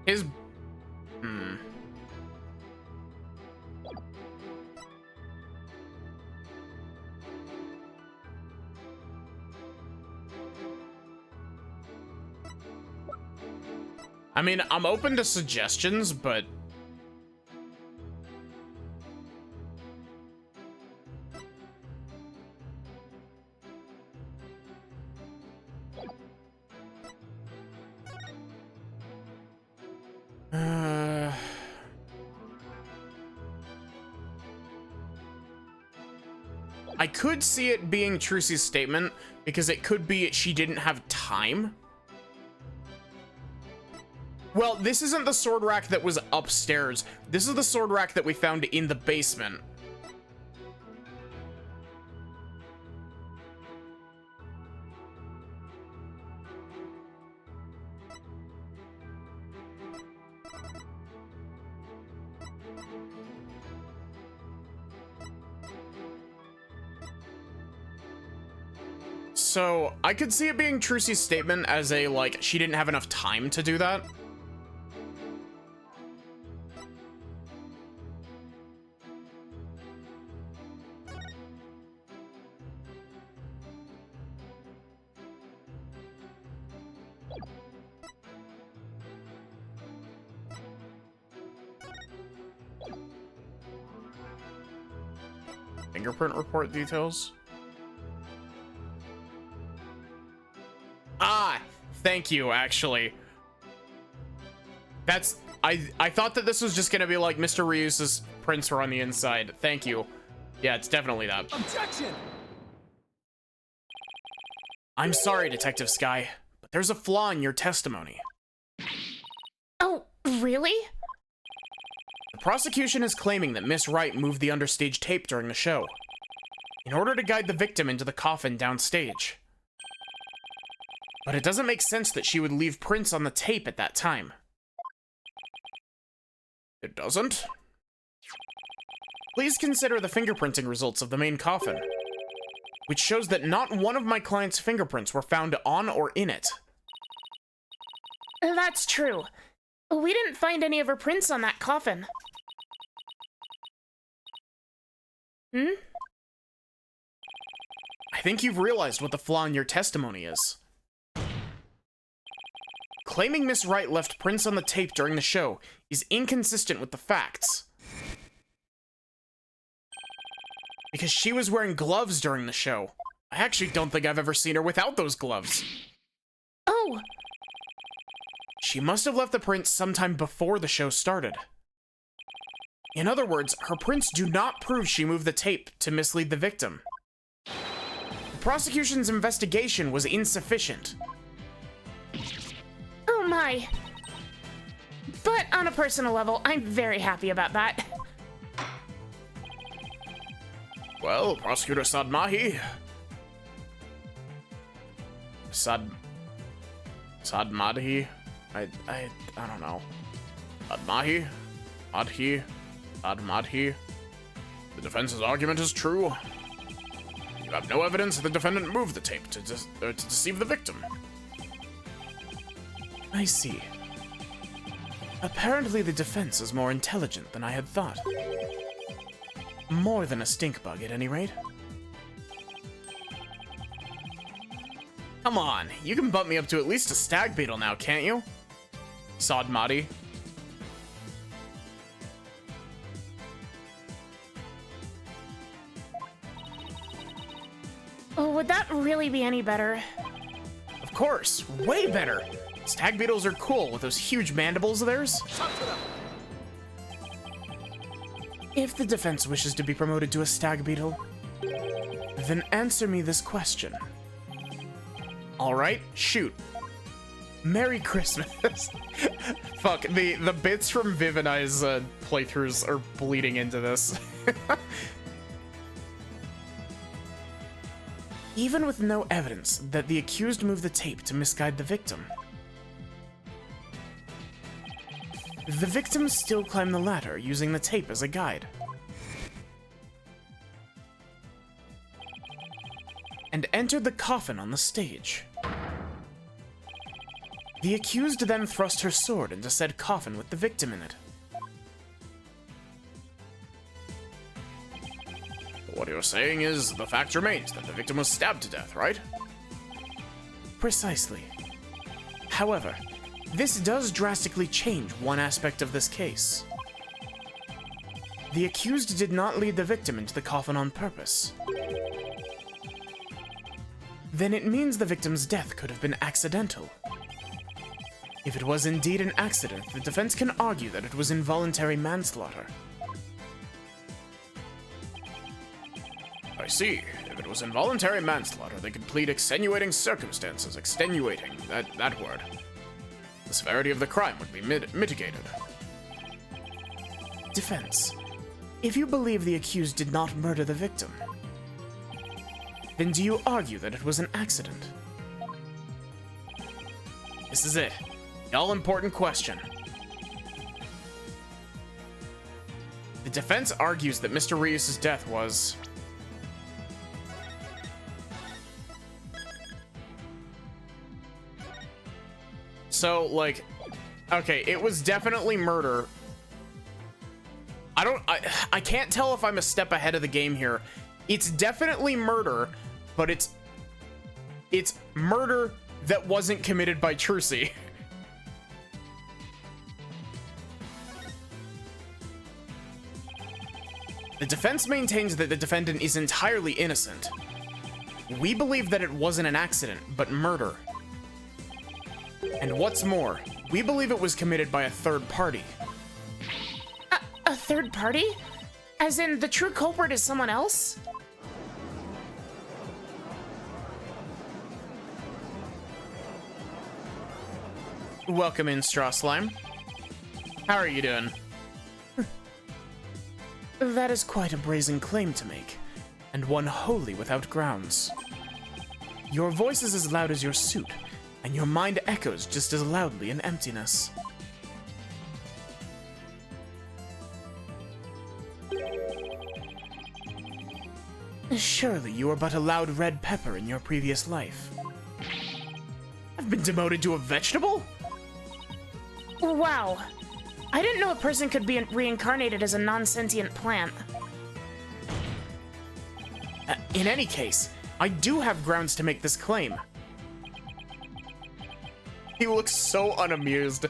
His... I mean, I'm open to suggestions, but... I could see it being Trucy's statement, because it could be she didn't have time. Well, this isn't the sword rack that was upstairs. This is the sword rack that we found in the basement. So, I could see it being Trucy's statement as a, like, she didn't have enough time to do that. Fingerprint report details. Ah, thank you, actually. That's... I thought that this was just gonna be like Mr. Ryu's prints were on the inside. Thank you. Yeah, it's definitely that. Objection! I'm sorry, Detective Sky, but there's a flaw in your testimony. Oh, really? The prosecution is claiming that Miss Wright moved the understage tape during the show in order to guide the victim into the coffin downstage. But it doesn't make sense that she would leave prints on the tape at that time. It doesn't? Please consider the fingerprinting results of the main coffin, which shows that not one of my client's fingerprints were found on or in it. That's true. We didn't find any of her prints on that coffin. Hmm? I think you've realized what the flaw in your testimony is. Claiming Miss Wright left prints on the tape during the show is inconsistent with the facts. Because she was wearing gloves during the show. I actually don't think I've ever seen her without those gloves. Oh! She must have left the prints sometime before the show started. In other words, her prints do not prove she moved the tape to mislead the victim. The prosecution's investigation was insufficient. Oh my. But on a personal level, I'm very happy about that. Well, Prosecutor Sadmahi. Sadmadhi? I don't know. Sadmahi? Madhi? Sadmadhi? The defense's argument is true. You have no evidence that the defendant moved the tape to deceive the victim. I see. Apparently the defense is more intelligent than I had thought. More than a stink bug, at any rate. Come on, you can bump me up to at least a stag beetle now, can't you? Sadmati. Oh, would that really be any better? Of course, way better. Stag beetles are cool with those huge mandibles of theirs. If the defense wishes to be promoted to a stag beetle, then answer me this question. All right, shoot. Merry Christmas. Fuck, the bits from Viv and I's playthroughs are bleeding into this. Even with no evidence that the accused moved the tape to misguide the victim, the victim still climbed the ladder using the tape as a guide. And entered the coffin on the stage. The accused then thrust her sword into said coffin with the victim in it. What you're saying is, the fact remains that the victim was stabbed to death, right? Precisely. However, this does drastically change one aspect of this case. The accused did not lead the victim into the coffin on purpose. Then it means the victim's death could have been accidental. If it was indeed an accident, the defense can argue that it was involuntary manslaughter. I see. If it was involuntary manslaughter, they could plead extenuating circumstances. Extenuating, that word. The severity of the crime would be mitigated. Defense. If you believe the accused did not murder the victim, then do you argue that it was an accident? This is it. The all-important question. The defense argues that Mr. Rios' death was... So, like, okay, it was definitely murder. I can't tell if I'm a step ahead of the game here. It's definitely murder, but it's murder that wasn't committed by Trucy. The defense maintains that the defendant is entirely innocent. We believe that it wasn't an accident, but murder. And what's more, we believe it was committed by a third party. A third party? As in, the true culprit is someone else? Welcome in, Straw Slime. How are you doing? That is quite a brazen claim to make, and one wholly without grounds. Your voice is as loud as your suit, and your mind echoes just as loudly in emptiness. Surely you were but a loud red pepper in your previous life. I've been demoted to a vegetable? Wow. I didn't know a person could be reincarnated as a non-sentient plant. In any case, I do have grounds to make this claim. He looks so unamused.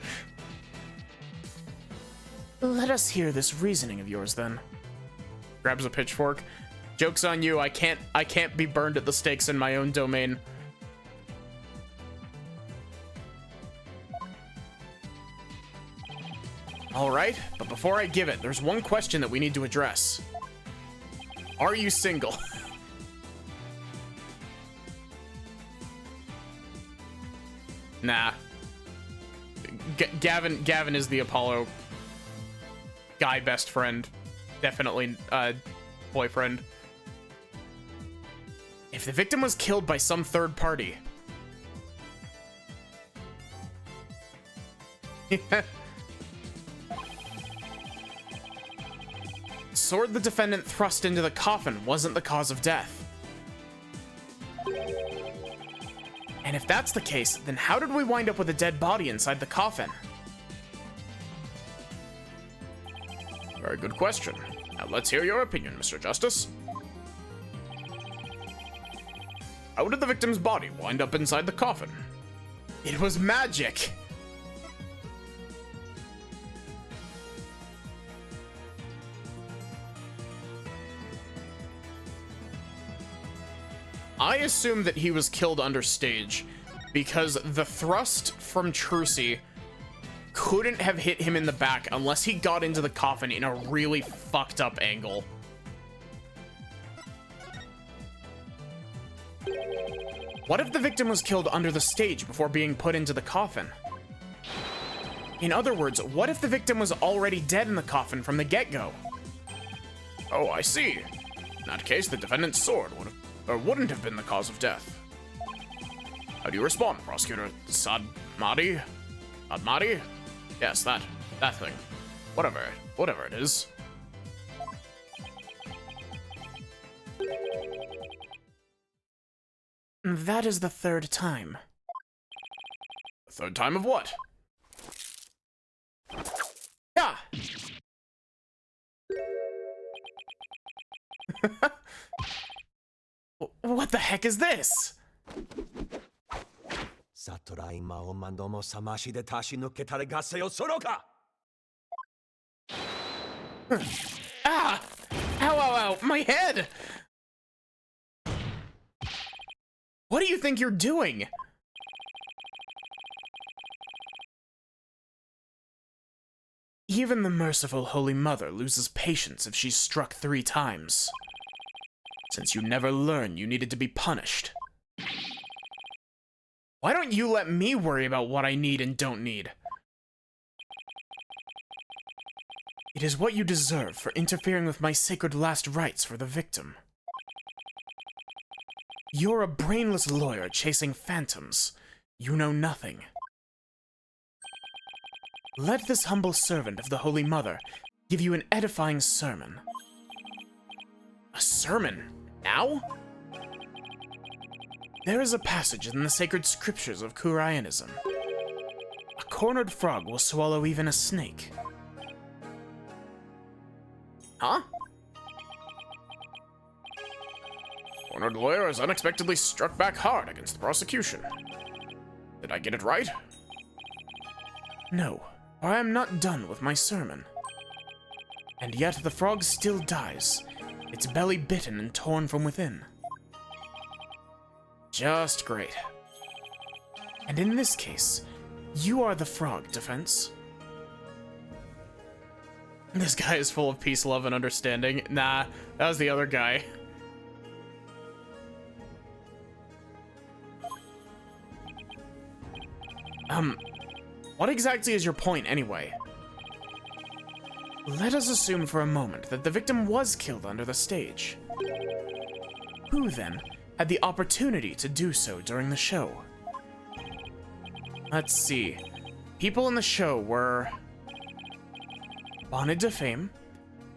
Let us hear this reasoning of yours, then. Grabs a pitchfork. Joke's on you, I can't be burned at the stakes in my own domain. Alright, but before I give it, there's one question that we need to address. Are you single? Nah. Gavin is the Apollo guy best friend. Definitely boyfriend. If the victim was killed by some third party. Sword the defendant thrust into the coffin wasn't the cause of death. And if that's the case, then how did we wind up with a dead body inside the coffin? Very good question. Now let's hear your opinion, Mr. Justice. How did the victim's body wind up inside the coffin? It was magic! I assume that he was killed under stage because the thrust from Trucy couldn't have hit him in the back unless he got into the coffin in a really fucked up angle. What if the victim was killed under the stage before being put into the coffin? In other words, what if the victim was already dead in the coffin from the get-go? Oh, I see. In that case, the defendant's sword wouldn't have been the cause of death. How do you respond, Prosecutor Sadmati? Sadmati? Yes, that thing. Whatever it is. That is the third time. The third time of what? Ah! What the heck is this? Ah! Ow, ow, ow! My head! What do you think you're doing? Even the merciful Holy Mother loses patience if she's struck 3 times. Since you never learned you needed to be punished. Why don't you let me worry about what I need and don't need? It is what you deserve for interfering with my sacred last rites for the victim. You're a brainless lawyer chasing phantoms. You know nothing. Let this humble servant of the Holy Mother give you an edifying sermon. A sermon? Now? There is a passage in the sacred scriptures of Kurayanism. A cornered frog will swallow even a snake. Huh? Cornered lawyer has unexpectedly struck back hard against the prosecution. Did I get it right? No, for I am not done with my sermon. And yet the frog still dies, its belly bitten and torn from within. Just great. And in this case, you are the frog, Defense. This guy is full of peace, love, and understanding. Nah, that was the other guy. What exactly is your point, anyway? Let us assume for a moment that the victim was killed under the stage. Who, then, had the opportunity to do so during the show? Let's see. People in the show were Bonnet de Fame,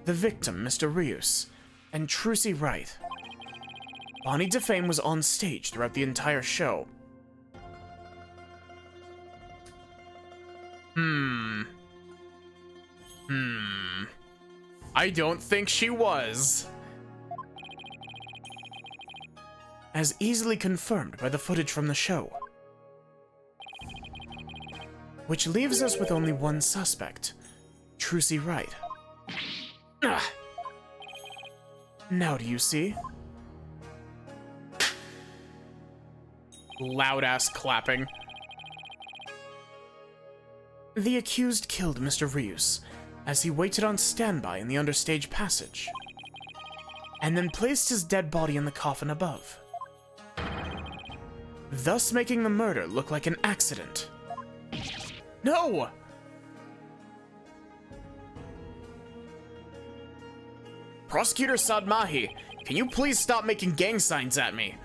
the victim, Mr. Rius, and Trucy Wright. Bonnie de Fame was on stage throughout the entire show. I don't think she was. As easily confirmed by the footage from the show. Which leaves us with only one suspect, Trucy Wright. Now do you see? Loud ass clapping. The accused killed Mr. Rius as he waited on standby in the understage passage, and then placed his dead body in the coffin above, thus making the murder look like an accident. No! Prosecutor Sadmahi, can you please stop making gang signs at me?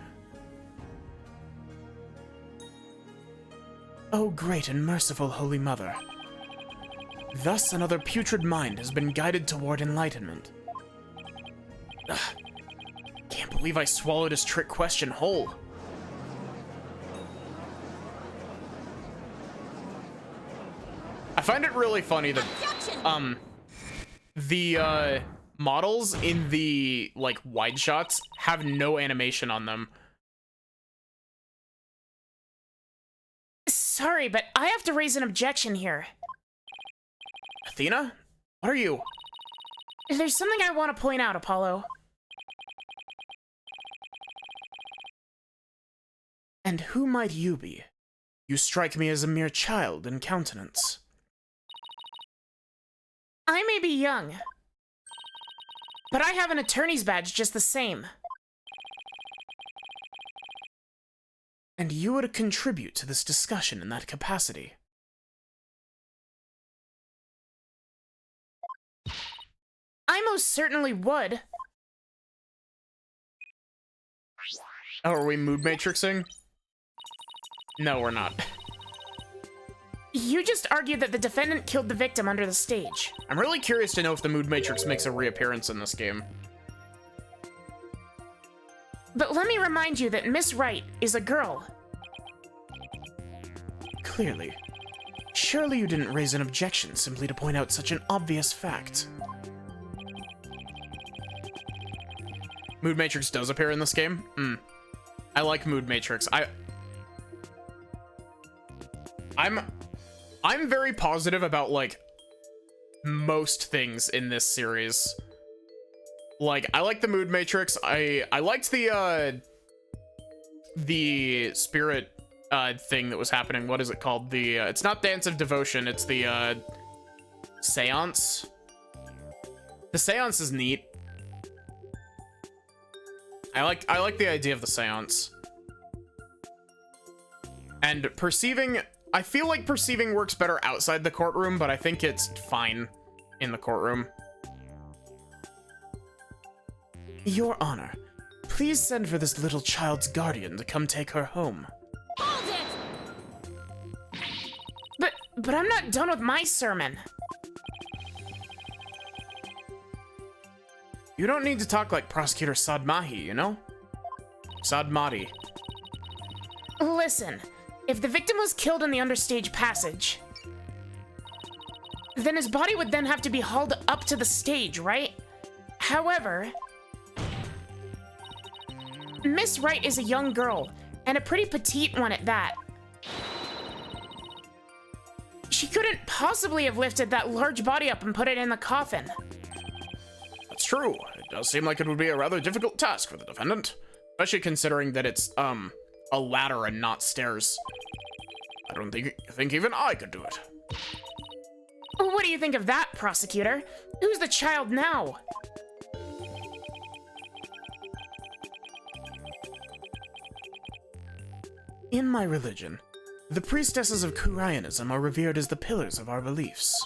O great and merciful Holy Mother. Thus another putrid mind has been guided toward enlightenment. Ugh. Can't believe I swallowed his trick question whole. I find it really funny that, the, models in the, like, wide shots have no animation on them. Sorry, but I have to raise an objection here. Athena? What are you? There's something I want to point out, Apollo. And who might you be? You strike me as a mere child in countenance. I may be young, but I have an attorney's badge just the same. And you would contribute to this discussion in that capacity. I most certainly would. Oh, are we mood matrixing? No, we're not. You just argued that the defendant killed the victim under the stage. I'm really curious to know if the mood matrix makes a reappearance in this game. But let me remind you that Miss Wright is a girl. Clearly. Surely you didn't raise an objection simply to point out such an obvious fact. Mood Matrix does appear in this game? I like Mood Matrix. I'm very positive about, like, most things in this series. Like, I like the Mood Matrix. I liked the spirit thing that was happening. What is it called? It's not Dance of Devotion, it's the Seance. The Seance is neat. I like the idea of the seance. And perceiving, I feel like perceiving works better outside the courtroom, but I think it's fine in the courtroom. Your Honor, please send for this little child's guardian to come take her home. Hold it! But I'm not done with my sermon. You don't need to talk like Prosecutor Sadmahi, you know? Sadmati. Listen, if the victim was killed in the understage passage, then his body would then have to be hauled up to the stage, right? However, Miss Wright is a young girl, and a pretty petite one at that. She couldn't possibly have lifted that large body up and put it in the coffin. That's true. It does seem like it would be a rather difficult task for the defendant. Especially considering that it's, a ladder and not stairs. I don't think even I could do it. What do you think of that, prosecutor? Who's the child now? In my religion, the priestesses of Kurayanism are revered as the pillars of our beliefs.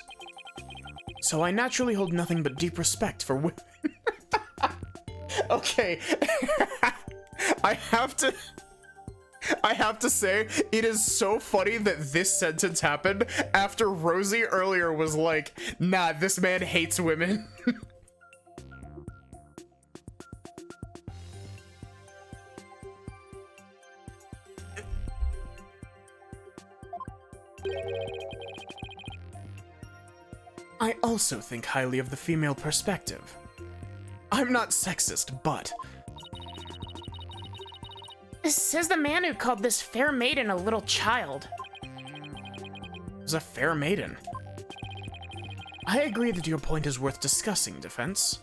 So I naturally hold nothing but deep respect for women. Okay. I have to say, it is so funny that this sentence happened after Rosie earlier was like, nah, this man hates women. I also think highly of the female perspective. I'm not sexist, but Says the man who called this fair maiden a little child. as a fair maiden. I agree that your point is worth discussing, defense.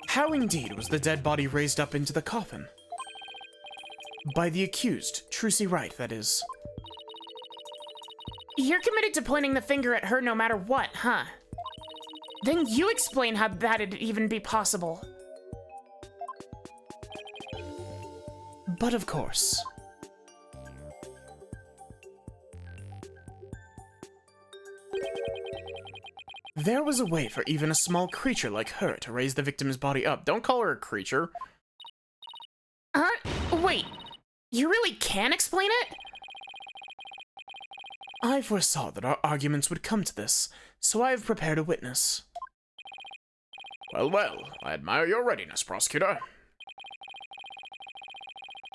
How indeed was the dead body raised up into the coffin? By the accused, Trucy Wright, that is. You're committed to pointing the finger at her no matter what, huh? Then you explain how that'd even be possible. But of course. There was a way for even a small creature like her to raise the victim's body up. Don't call her a creature. Wait. You really can explain it? I foresaw that our arguments would come to this, so I have prepared a witness. Well, well, I admire your readiness, prosecutor.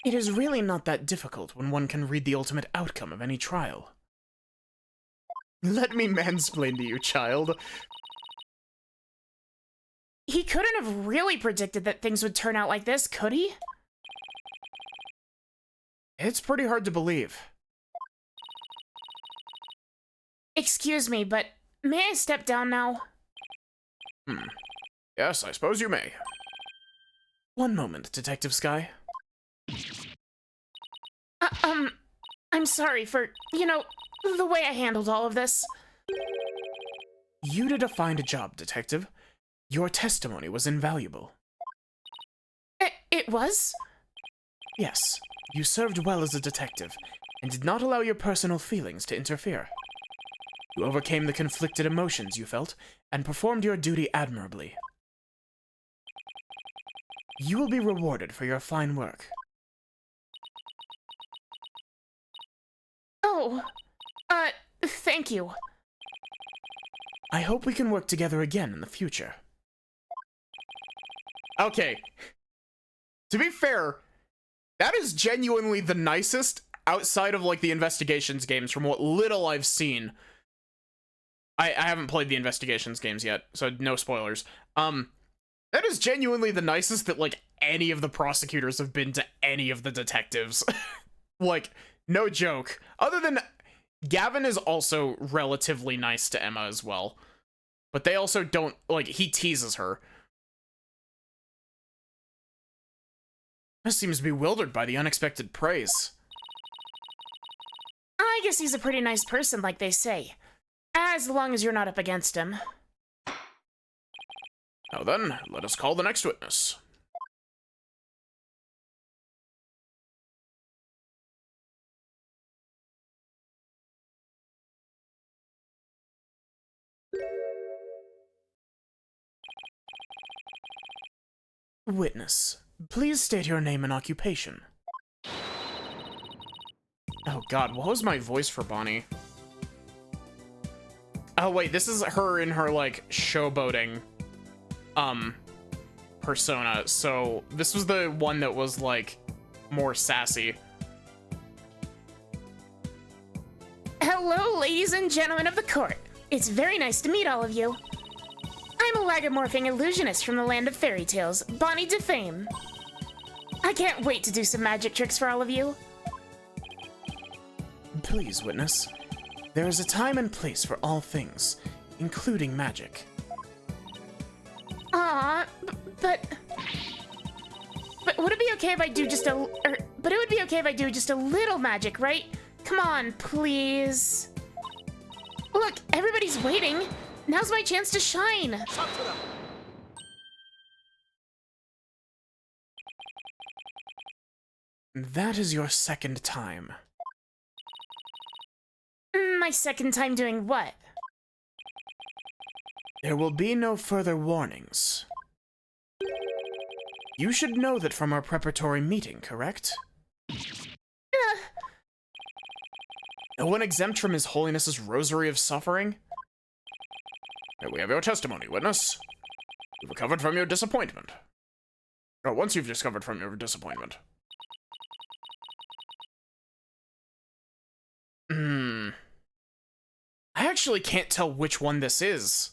It is really not that difficult when one can read the ultimate outcome of any trial. Let me mansplain to you, child. He couldn't have really predicted that things would turn out like this, could he? It's pretty hard to believe. Excuse me, but may I step down now? Yes, I suppose you may. One moment, Detective Sky. I'm sorry for, the way I handled all of this. You did a fine job, Detective. Your testimony was invaluable. It was? Yes, you served well as a detective, and did not allow your personal feelings to interfere. You overcame the conflicted emotions you felt, and performed your duty admirably. You will be rewarded for your fine work. Oh, thank you. I hope we can work together again in the future. Okay. To be fair, that is genuinely the nicest outside of, like, the investigations games from what little I've seen. I haven't played the investigations games yet, so no spoilers. That is genuinely the nicest that, like, any of the prosecutors have been to any of the detectives. Like, no joke. Other than Gavin is also relatively nice to Emma as well. But they also don't, like, he teases her. Emma seems bewildered by the unexpected praise. I guess he's a pretty nice person, like they say. As long as you're not up against him. Now then, let us call the next witness. Witness, please state your name and occupation. Oh god, what was my voice for Bonnie? Oh wait, this is her in her, like, showboating, persona. So, this was the one that was, like, more sassy. Hello, ladies and gentlemen of the court. It's very nice to meet all of you. I'm a lagomorphing illusionist from the land of fairy tales, Bonnie DeFame. I can't wait to do some magic tricks for all of you. Please, witness. There is a time and place for all things, including magic. But would it be okay if I do just but it would be okay if I do just a little magic, right? Come on, please. Look, everybody's waiting. Now's my chance to shine. That is your second time. My second time doing what? There will be no further warnings. You should know that from our preparatory meeting, correct? No one exempt from His Holiness's Rosary of Suffering? Here we have your testimony, witness. You've recovered from your disappointment. Or once you've discovered from your disappointment. I actually can't tell which one this is.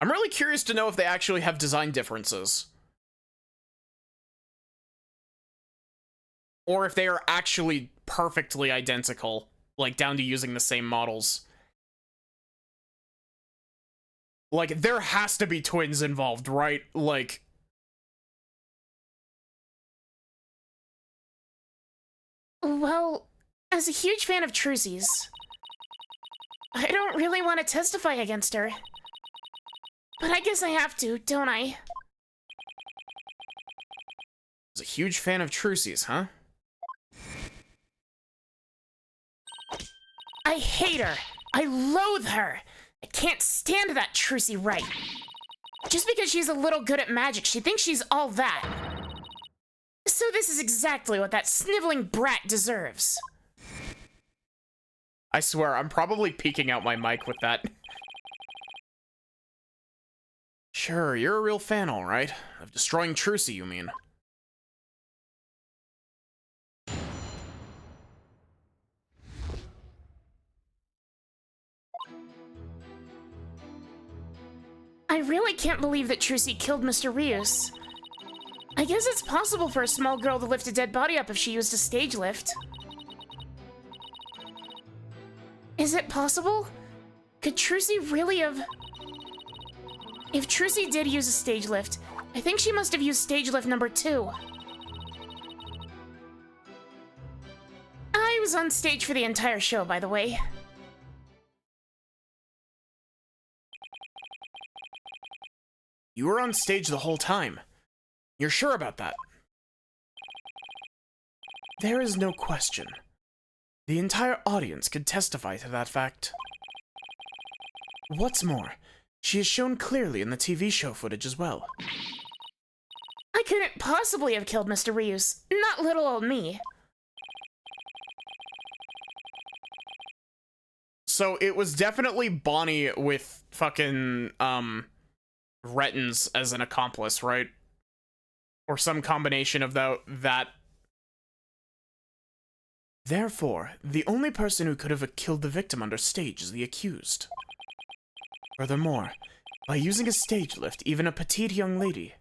I'm really curious to know if they actually have design differences. Or if they are actually perfectly identical, like down to using the same models. Like, there has to be twins involved, right? Like... Well, as a huge fan of Trucy's, I don't really want to testify against her. But I guess I have to, don't I? As a huge fan of Trucy's, huh? I hate her. I loathe her. I can't stand that Trucy Wright. Just because she's a little good at magic, she thinks she's all that. So this is exactly what that sniveling brat deserves. I swear, I'm probably peeking out my mic with that. Sure, you're a real fan, all right. Of destroying Trucy, you mean. I really can't believe that Trucy killed Mr. Rios. I guess it's possible for a small girl to lift a dead body up if she used a stage lift. Is it possible? Could Trucy really have... If Trucy did use a stage lift, I think she must have used stage lift number 2. was on stage for the entire show, by the way. You were on stage the whole time. You're sure about that? There is no question. The entire audience could testify to that fact. What's more, she is shown clearly in the TV show footage as well. I couldn't possibly have killed Mr. Ryus. Not little old me. So it was definitely Bonnie with fucking, Rettens as an accomplice, right? Or some combination of that. Therefore, the only person who could have killed the victim under stage is the accused. Furthermore, by using a stage lift, even a petite young lady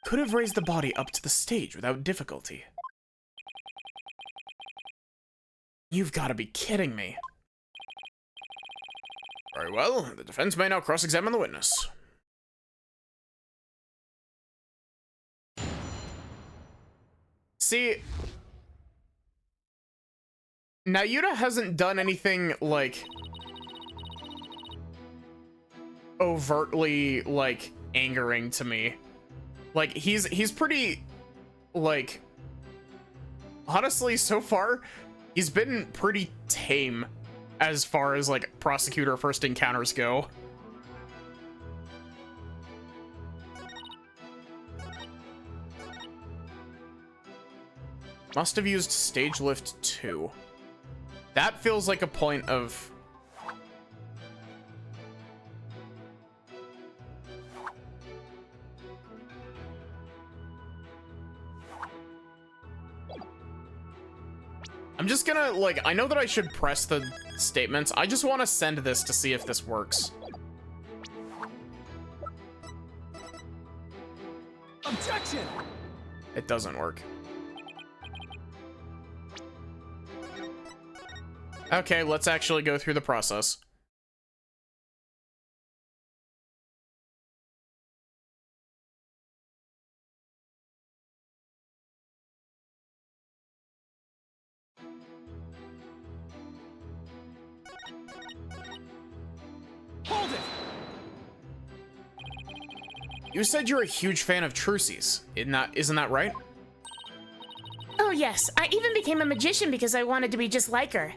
could have raised the body up to the stage without difficulty. You've got to be kidding me. Very well, the defense may now cross-examine the witness. See, Nayuta hasn't done anything, like, overtly, like, angering to me. Like, he's pretty, like, honestly, so far, he's been pretty tame as far as, like, prosecutor first encounters go. Must have used stage lift 2. That feels like a point of... I'm just gonna, like, I know that I should press the statements. I just want to send this to see if this works. Objection! It doesn't work. Okay, let's actually go through the process. Hold it! You said you're a huge fan of Trucy's. Isn't that right? Oh yes, I even became a magician because I wanted to be just like her.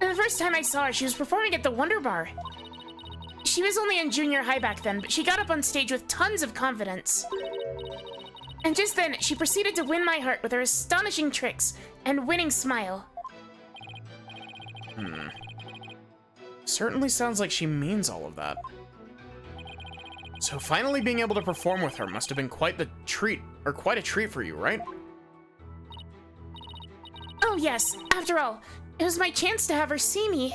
And the first time I saw her, she was performing at the Wonder Bar. She was only in junior high back then, but she got up on stage with tons of confidence. And just then, she proceeded to win my heart with her astonishing tricks and winning smile. Certainly sounds like she means all of that. So finally being able to perform with her must have been quite a treat for you, right? Oh yes, after all, it was my chance to have her see me.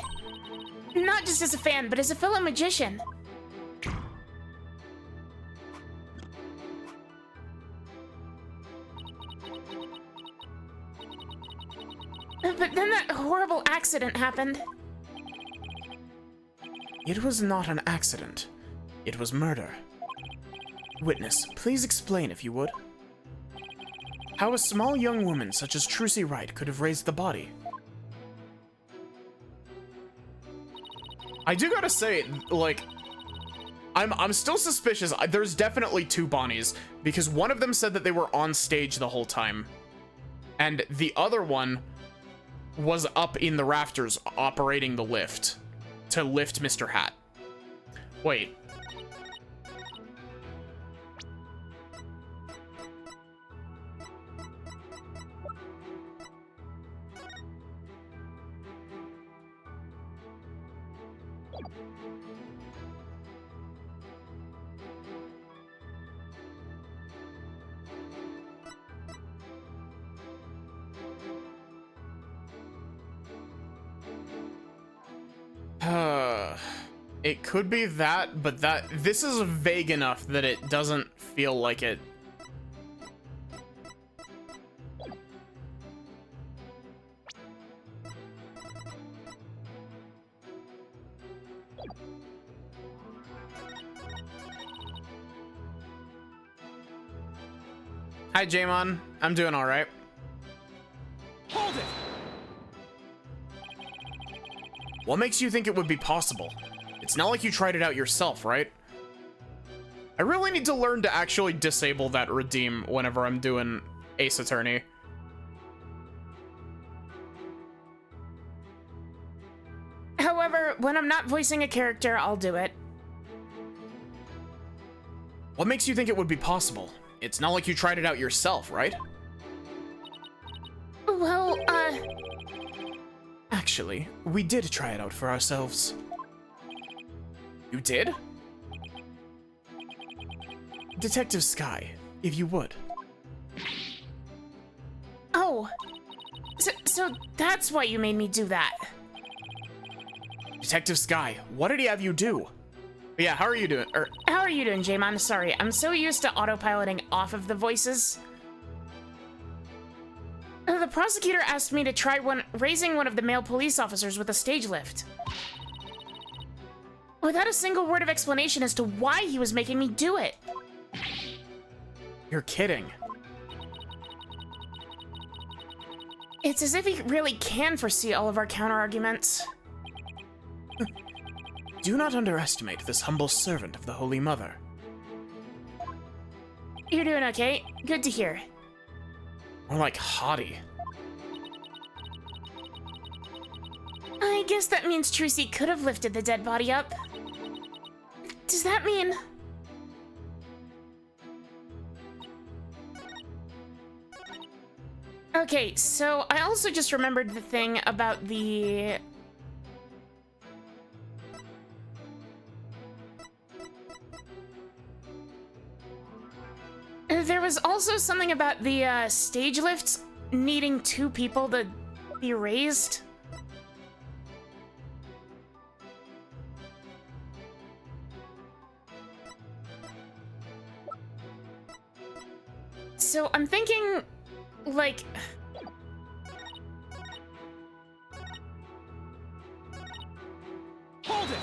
Not just as a fan, but as a fellow magician. But then that horrible accident happened. It was not an accident. It was murder. Witness, please explain if you would. How a small young woman such as Trucy Wright could have raised the body. I do gotta say, like, I'm still suspicious. There's definitely two Bonnies, because one of them said that they were on stage the whole time, and the other one was up in the rafters operating the lift to lift Mr. Hat. Wait. It could be that, but this is vague enough that it doesn't feel like it. Hi, Jaemon. I'm doing all right. What makes you think it would be possible? It's not like you tried it out yourself, right? I really need to learn to actually disable that redeem whenever I'm doing Ace Attorney. However, when I'm not voicing a character, I'll do it. What makes you think it would be possible? It's not like you tried it out yourself, right? Well, Actually, we did try it out for ourselves. You did? Detective Sky, if you would. oh. So that's why you made me do that. Detective Sky, what did he have you do? Yeah, how are you doing? How are you doing, Jaemon? Sorry, I'm so used to autopiloting off of the voices. The prosecutor asked me to try raising one of the male police officers with a stage lift. Without a single word of explanation as to why he was making me do it. You're kidding. It's as if he really can foresee all of our counter-arguments. Do not underestimate this humble servant of the Holy Mother. You're doing okay? Good to hear. More like haughty. I guess that means Trucy could have lifted the dead body up. Does that mean... Okay, so I also just remembered the thing about the... There was also something about the stage lifts needing 2 people to be raised. So I'm thinking, like... Hold it!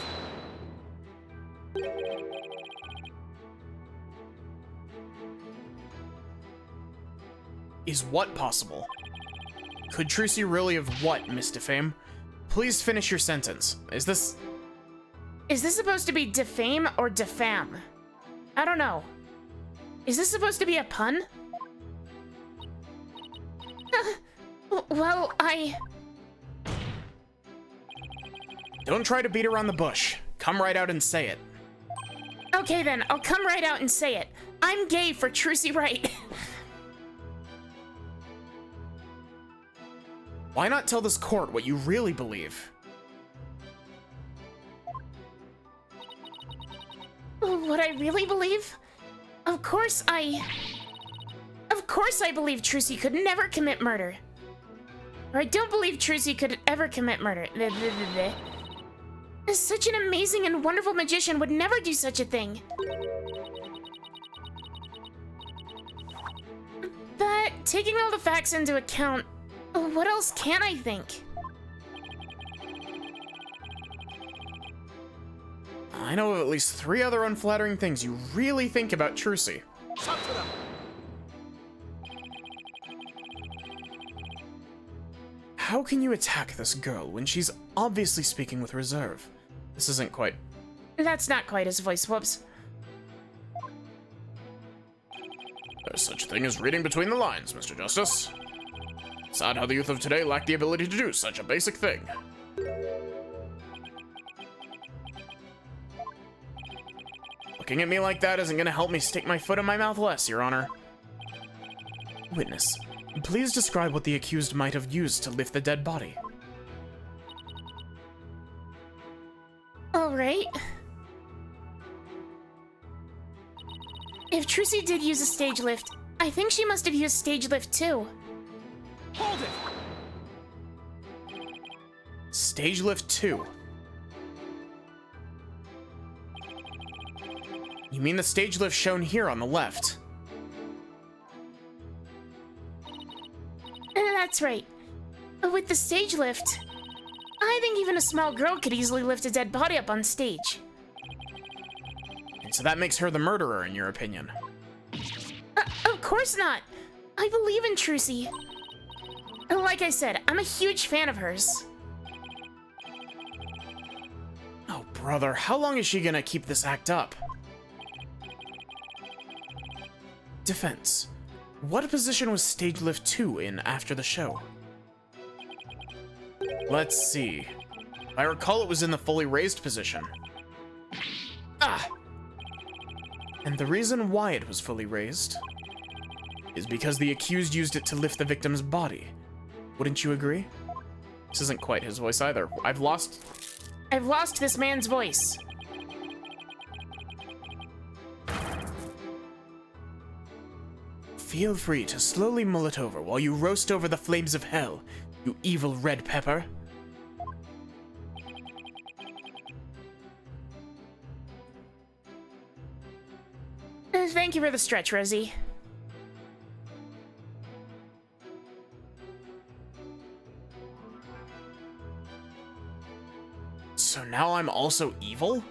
Is what possible? Could Trucy really have what, Miss Defame? Please finish your sentence. Is this supposed to be defame or defam? I don't know. Is this supposed to be a pun? Well, Don't try to beat around the bush. Come right out and say it. Okay then, I'll come right out and say it. I'm gay for Trucy Wright. Why not tell this court what you really believe? What I really believe? Of course I believe Trucy could never commit murder. Or I don't believe Trucy could ever commit murder. Such an amazing and wonderful magician would never do such a thing. But taking all the facts into account, what else can I think? I know of at least 3 other unflattering things you really think about Trucy. Talk to them! How can you attack this girl when she's obviously speaking with reserve? This isn't quite... That's not quite his voice, whoops. There's such a thing as reading between the lines, Mr. Justice. Sad how the youth of today lack the ability to do such a basic thing. Looking at me like that isn't gonna help me stick my foot in my mouth less, Your Honor. Witness, please describe what the accused might have used to lift the dead body. All right. If Trucy did use a stage lift, I think she must have used stage lift too. Hold it! Stage lift 2. You mean the stage lift shown here on the left? That's right. With the stage lift, I think even a small girl could easily lift a dead body up on stage. And so that makes her the murderer, in your opinion. Of course not. I believe in Trucy. Like I said, I'm a huge fan of hers. brother, how long is she gonna keep this act up? Defense. What position was Stage Lift 2 in after the show? Let's see. I recall it was in the fully raised position. Ah! And the reason why it was fully raised is because the accused used it to lift the victim's body. Wouldn't you agree? This isn't quite his voice either. I've lost this man's voice. Feel free to slowly mull it over while you roast over the flames of hell, you evil red pepper. Thank you for the stretch, Rosie. So now I'm also evil?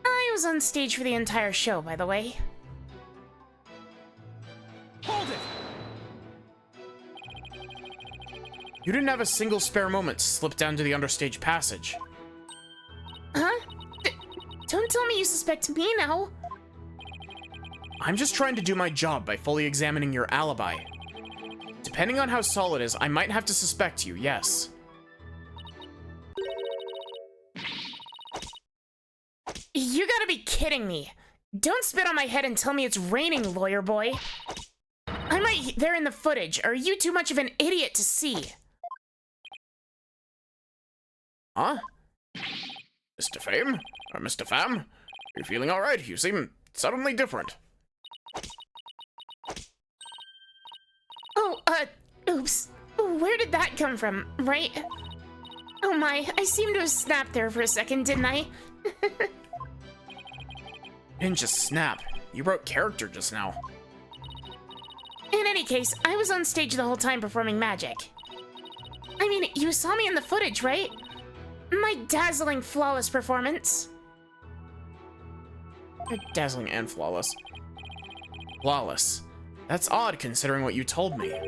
I was on stage for the entire show, by the way. Hold it! You didn't have a single spare moment to slip down to the understage passage. Huh? Don't tell me you suspect me now. I'm just trying to do my job by fully examining your alibi. Depending on how solid it is, I might have to suspect you, yes. You gotta be kidding me. Don't spit on my head and tell me it's raining, lawyer boy. I'm right there in the footage. Are you too much of an idiot to see? Huh? Mr. Fame? Or Mr. Pham? Are you feeling alright? You seem suddenly different. Oh, oops. Where did that come from, right? Oh my, I seem to have snapped there for a second, didn't I? Didn't just snap. You broke character just now. In any case, I was on stage the whole time performing magic. I mean, you saw me in the footage, right? My dazzling, flawless performance. You're dazzling and flawless. Flawless. That's odd considering what you told me.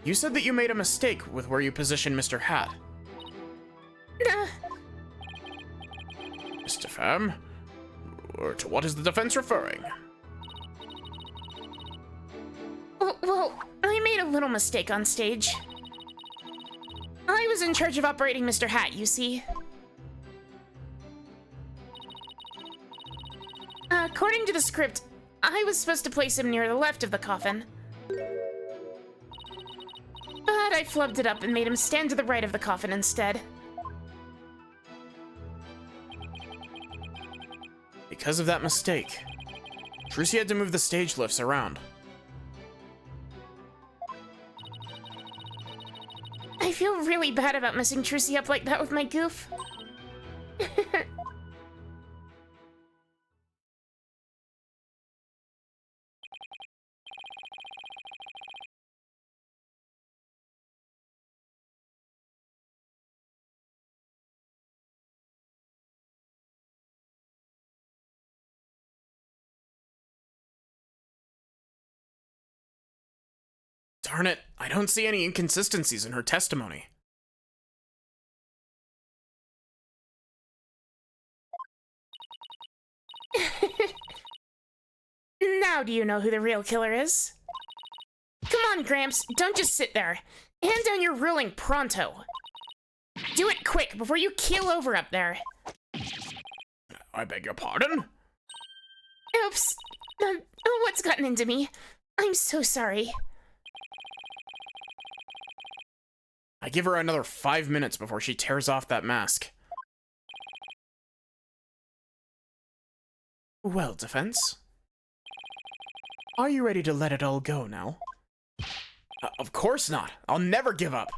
You said that you made a mistake with where you positioned Mr. Hat. Mr. Pham? Or to what is the defense referring? Well, I made a little mistake on stage. I was in charge of operating Mr. Hat, you see. According to the script, I was supposed to place him near the left of the coffin. But I flubbed it up and made him stand to the right of the coffin instead. Because of that mistake, Trucy had to move the stage lifts around. I feel really bad about messing Trucy up like that with my goof. Darn it, I don't see any inconsistencies in her testimony. Now do you know who the real killer is? Come on, Gramps, don't just sit there. Hand down your ruling pronto. Do it quick before you keel over up there. I beg your pardon? Oops. What's gotten into me? I'm so sorry. I give her another 5 minutes before she tears off that mask. Well, defense? Are you ready to let it all go now? Of course not. I'll never give up.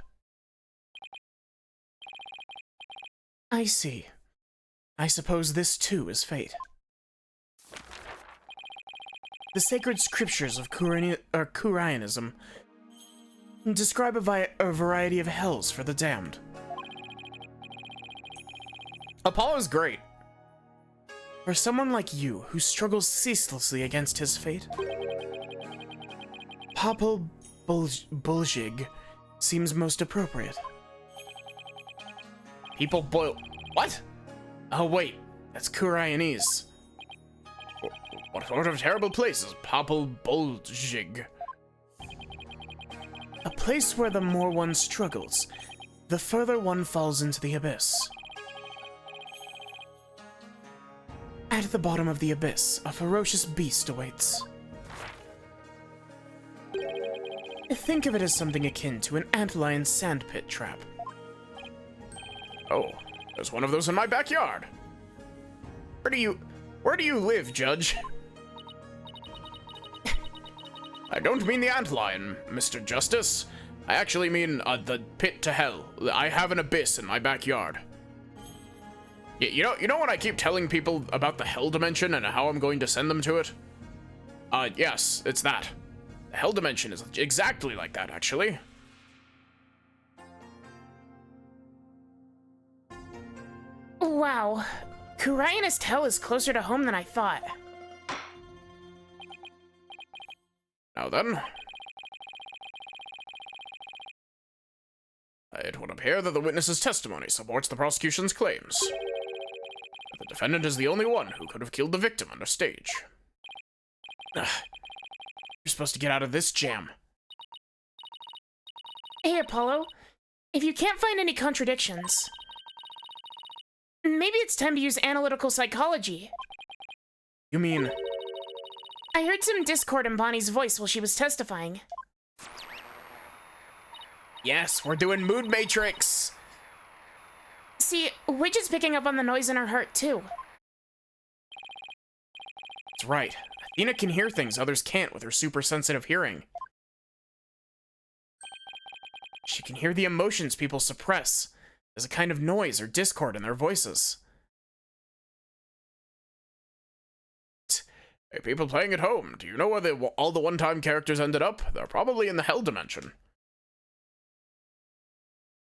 I see. I suppose this too is fate. The sacred scriptures of Qur'anism describe a variety of hells for the damned. Apollo's great. For someone like you, who struggles ceaselessly against his fate, Popol Buljig seems most appropriate. People boil... What? Oh, wait. That's Kurionese. What sort of terrible place is Popple Bolzhig? A place where the more one struggles, the further one falls into the abyss. At the bottom of the abyss, a ferocious beast awaits. Think of it as something akin to an antlion sandpit trap. Oh, there's one of those in my backyard. Where do you live, Judge? I don't mean the antlion, Mr. Justice. I actually mean the pit to hell. I have an abyss in my backyard. You know when I keep telling people about the hell dimension and how I'm going to send them to it? Yes, it's that. The hell dimension is exactly like that, actually. Wow. Kurionist Hell is closer to home than I thought. Now then. It would appear that the witness's testimony supports the prosecution's claims. The defendant is the only one who could have killed the victim under stage. Ugh. You're supposed to get out of this jam. Hey, Apollo. If you can't find any contradictions, maybe it's time to use analytical psychology. You mean... I heard some discord in Bonnie's voice while she was testifying. Yes, we're doing Mood Matrix! See, Witch is picking up on the noise in her heart, too. That's right. Athena can hear things others can't with her super sensitive hearing. She can hear the emotions people suppress. There's a kind of noise or discord in their voices. Hey, people playing at home, do you know where all the one-time characters ended up? They're probably in the Hell Dimension.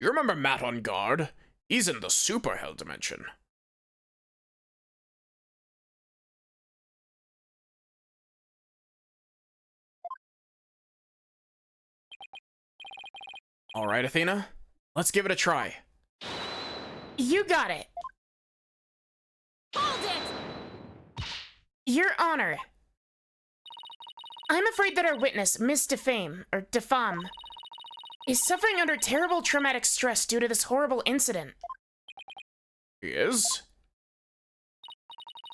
You remember Matt on guard? He's in the Super Hell Dimension. All right, Athena. Let's give it a try. You got it. Hold it! Your Honor. I'm afraid that our witness, Miss Defame, is suffering under terrible traumatic stress due to this horrible incident. He is?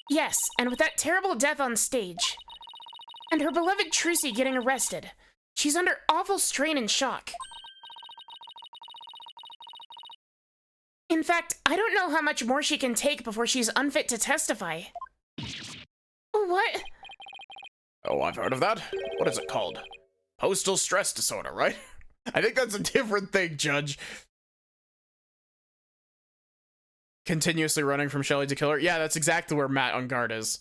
Yes, and with that terrible death on stage, and her beloved Trucy getting arrested, she's under awful strain and shock. In fact, I don't know how much more she can take before she's unfit to testify. What? Oh, I've heard of that. What is it called? Postal stress disorder, right? I think that's a different thing, Judge. Continuously running from Shelly to kill her. Yeah, that's exactly where Matt on guard is.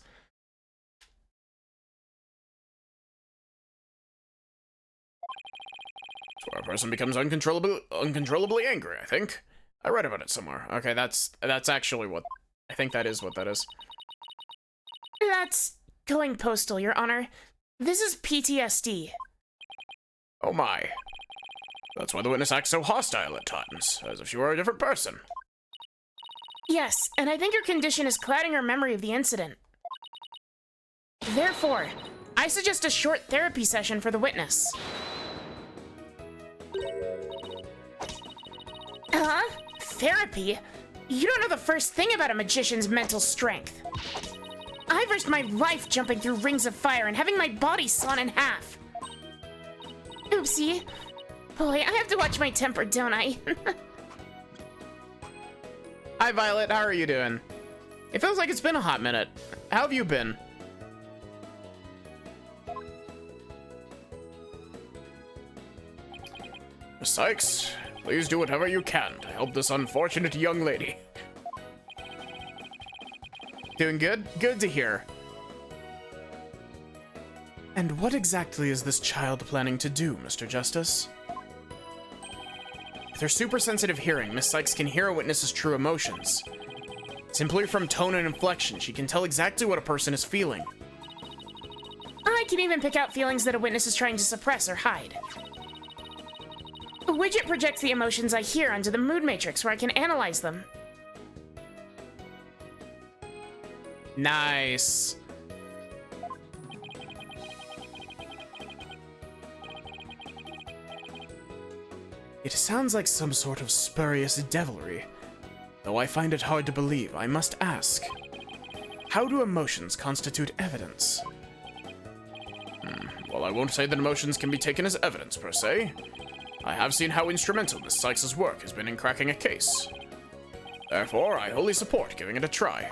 It's where a person becomes uncontrollably angry, I think. I read about it somewhere. Okay, that's actually what... I think that is what that is. That's going postal, Your Honor. This is PTSD. Oh my. That's why the witness acts so hostile at times, as if she were a different person. Yes, and I think her condition is clouding her memory of the incident. Therefore, I suggest a short therapy session for the witness. Huh? Therapy? You don't know the first thing about a magician's mental strength. I've risked my life jumping through rings of fire and having my body sawn in half. Oopsie. Boy, I have to watch my temper, don't I? Hi, Violet. How are you doing? It feels like it's been a hot minute. How have you been? Miss Sykes, please do whatever you can to help this unfortunate young lady. Doing good? Good to hear. And what exactly is this child planning to do, Mr. Justice? With her super sensitive hearing, Miss Sykes can hear a witness's true emotions. Simply from tone and inflection, she can tell exactly what a person is feeling. I can even pick out feelings that a witness is trying to suppress or hide. Widget projects the emotions I hear onto the mood matrix where I can analyze them. Nice. It sounds like some sort of spurious devilry. Though I find it hard to believe, I must ask. How do emotions constitute evidence? Well, I won't say that emotions can be taken as evidence, per se. I have seen how instrumental Miss Sykes' work has been in cracking a case. Therefore, I wholly support giving it a try.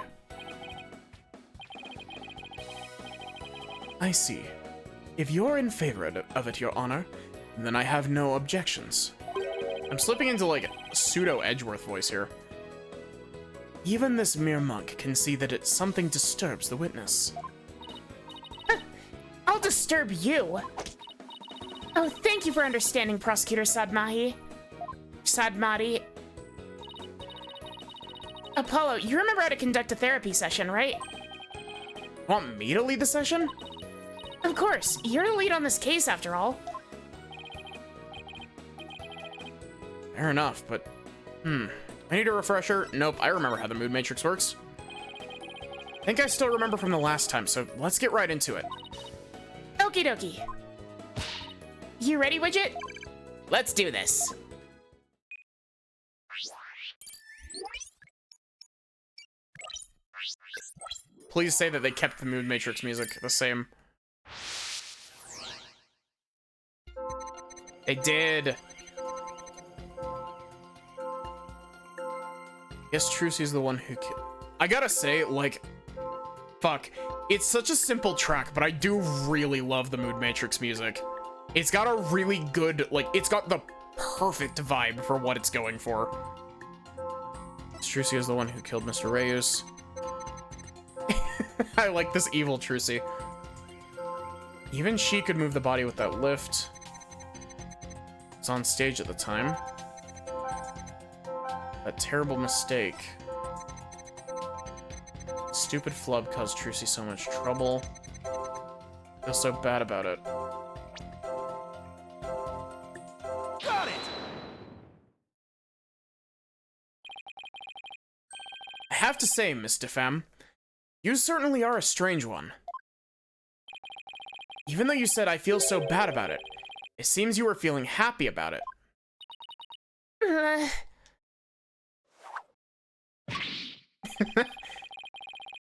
I see. If you're in favor of it, Your Honor, then I have no objections. I'm slipping into, like, a pseudo-Edgeworth voice here. Even this mere monk can see that something disturbs the witness. I'll disturb you. Oh, thank you for understanding, Prosecutor Sadmahi. Sadmati. Apollo, you remember how to conduct a therapy session, right? Want me to lead the session? Of course, you're the lead on this case after all. Fair enough, but... I need a refresher. Nope, I remember how the mood matrix works. I think I still remember from the last time, so let's get right into it. Okie dokie. You ready, Widget? Let's do this. Please say that they kept the mood matrix music the same. They did. Yes, Trucy's the one who I gotta say, like, fuck. It's such a simple track, but I do really love the mood matrix music. It's got a really good, like, it's got the perfect vibe for what it's going for. Trucy is the one who killed Mr. Reyes. I like this evil Trucy. Even she could move the body with that lift. It's on stage at the time. That terrible mistake. Stupid flub caused Trucy so much trouble. Feel so bad about it. Got it! I have to say, Miss DeFemme, you certainly are a strange one. Even though you said I feel so bad about it, it seems you were feeling happy about it.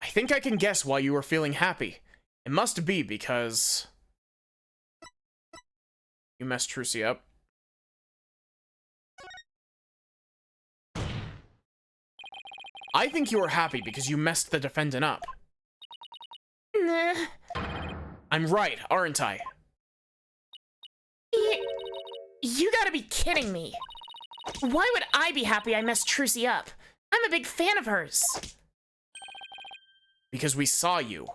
I think I can guess why you were feeling happy. It must be because... you messed Trucy up. I think you were happy because you messed the defendant up. Nah. I'm right, aren't I? You gotta be kidding me. Why would I be happy I messed Trucy up? I'm a big fan of hers. Because we saw you.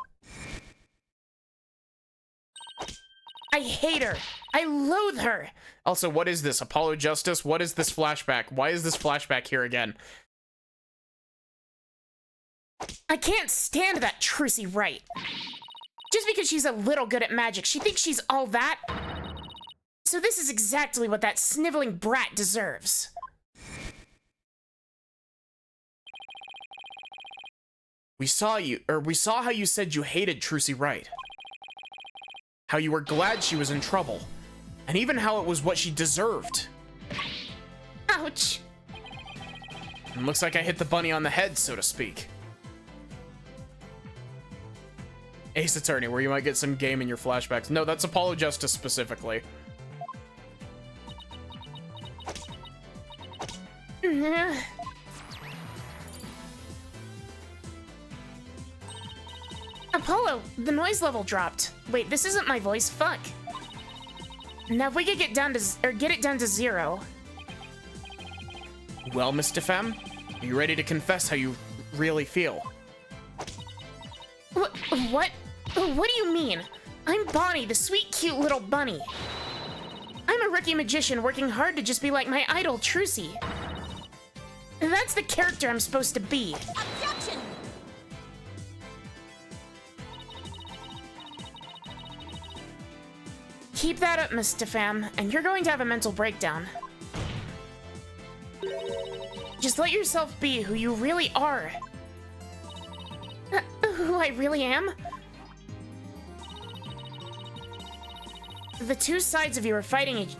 I hate her. I loathe her. Also, what is this? Apollo Justice? What is this flashback? Why is this flashback here again? I can't stand that Trucy Wright. Just because she's a little good at magic, she thinks she's all that. So this is exactly what that sniveling brat deserves. We saw how you said you hated Trucy Wright. How you were glad she was in trouble. And even how it was what she deserved. Ouch. And looks like I hit the bunny on the head, so to speak. Ace Attorney, where you might get some game in your flashbacks. No, that's Apollo Justice specifically. Apollo, the noise level dropped. Wait, this isn't my voice. Fuck. Now if we could get it down to 0. Well, Miss DeFemme, are you ready to confess how you really feel? What? What do you mean? I'm Bonnie, the sweet, cute little bunny. I'm a rookie magician working hard to just be like my idol, Trucy. That's the character I'm supposed to be. Objection! Keep that up, Miss DeFemme, and you're going to have a mental breakdown. Just let yourself be who you really are. who I really am? The two sides of you are fighting each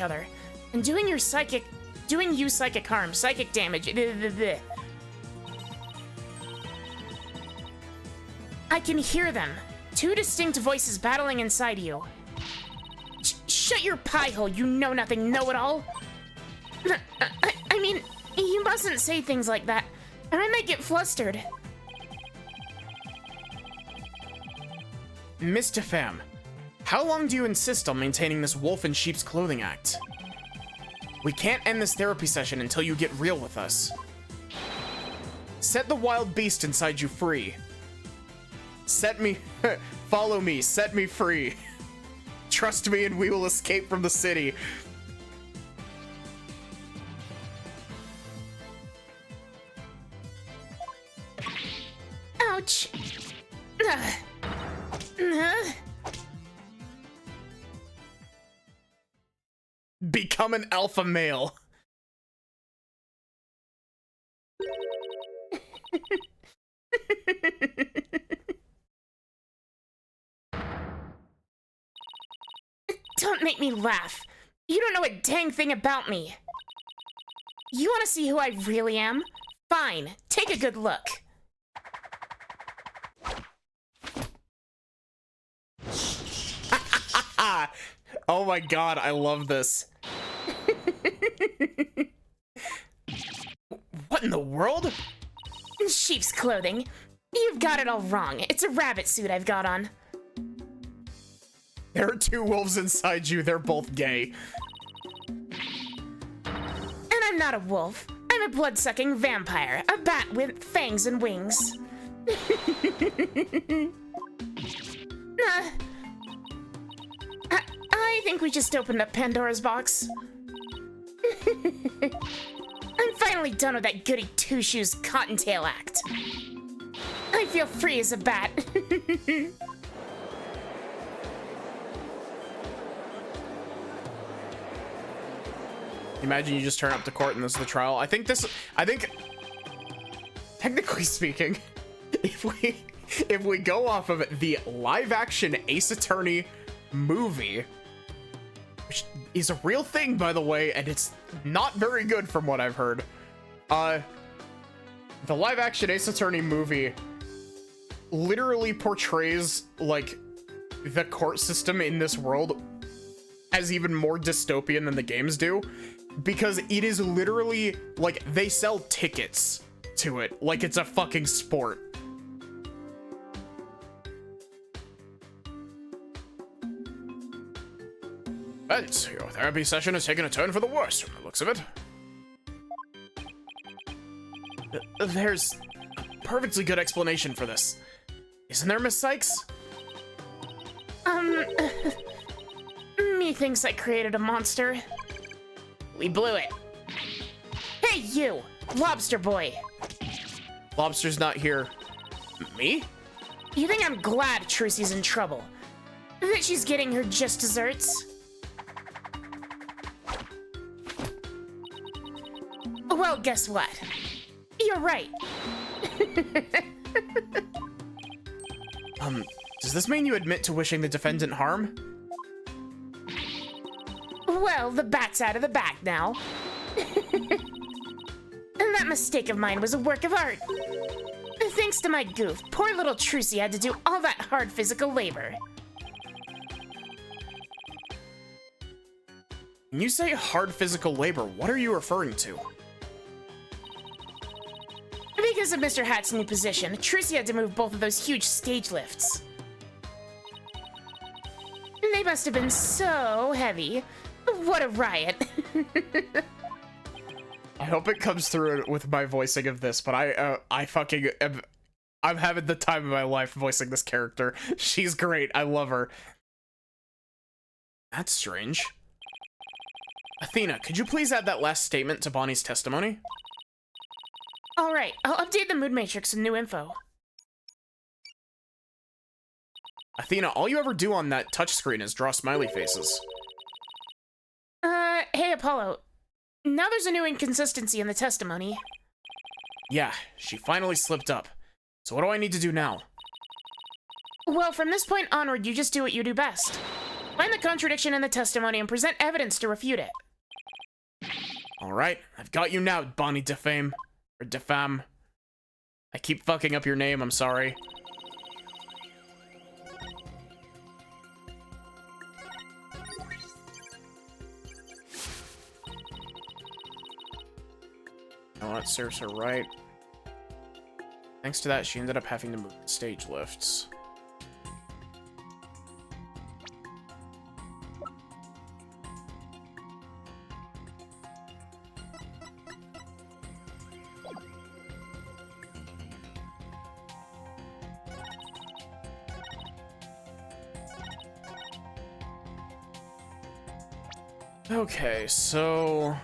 other, and doing you psychic harm, psychic damage. I can hear them. Two distinct voices battling inside you. Shut your pie hole, you know-nothing know-it-all. I mean, you mustn't say things like that, or I might get flustered. Mr. Pham, how long do you insist on maintaining this wolf in sheep's clothing act? We can't end this therapy session until you get real with us. Set the wild beast inside you free. Follow me, set me free. Trust me and we will escape from the city. Ouch. Become an alpha male. Don't make me laugh. You don't know a dang thing about me. You want to see who I really am? Fine, take a good look. Oh my god, I love this. What in the world? Sheep's clothing. You've got it all wrong. It's a rabbit suit I've got on. There are two wolves inside you. They're both gay. And I'm not a wolf. I'm a blood-sucking vampire. A bat with fangs and wings. I think we just opened up Pandora's box. I'm finally done with that goody two-shoes cottontail act. I feel free as a bat. Imagine you just turn up to court and this is the trial. I think, technically speaking, if we go off of the live-action Ace Attorney movie, which is a real thing, by the way, and it's not very good from what I've heard. The live-action Ace Attorney movie literally portrays, like, the court system in this world as even more dystopian than the games do, because it is literally, like, they sell tickets to it like it's a fucking sport. And your therapy session has taken a turn for the worse from the looks of it. There's a perfectly good explanation for this. Isn't there, Miss Sykes? Methinks I created a monster. We blew it. Hey, you! Lobster boy! Lobster's not here. Me? You think I'm glad Trucy's in trouble? That she's getting her just desserts? Well, guess what? You're right. Does this mean you admit to wishing the defendant harm? Well, the bat's out of the bag now. And that mistake of mine was a work of art. Thanks to my goof, poor little Trucy had to do all that hard physical labor. When you say hard physical labor, what are you referring to? Because of Mr. Hat's new position, Trucy had to move both of those huge stage lifts. They must have been so heavy. What a riot. I hope it comes through with my voicing of this, but I'm having the time of my life voicing this character. She's great. I love her. That's strange. Athena, could you please add that last statement to Bonnie's testimony? Alright, I'll update the mood matrix with new info. Athena, all you ever do on that touchscreen is draw smiley faces. Hey Apollo. Now there's a new inconsistency in the testimony. Yeah, she finally slipped up. So what do I need to do now? Well, from this point onward, you just do what you do best. Find the contradiction in the testimony and present evidence to refute it. Alright, I've got you now, Bonnie Defame. Or Defam. I keep fucking up your name, I'm sorry. Oh, that serves her right. Thanks to that, she ended up having to move the stage lifts. Okay, so...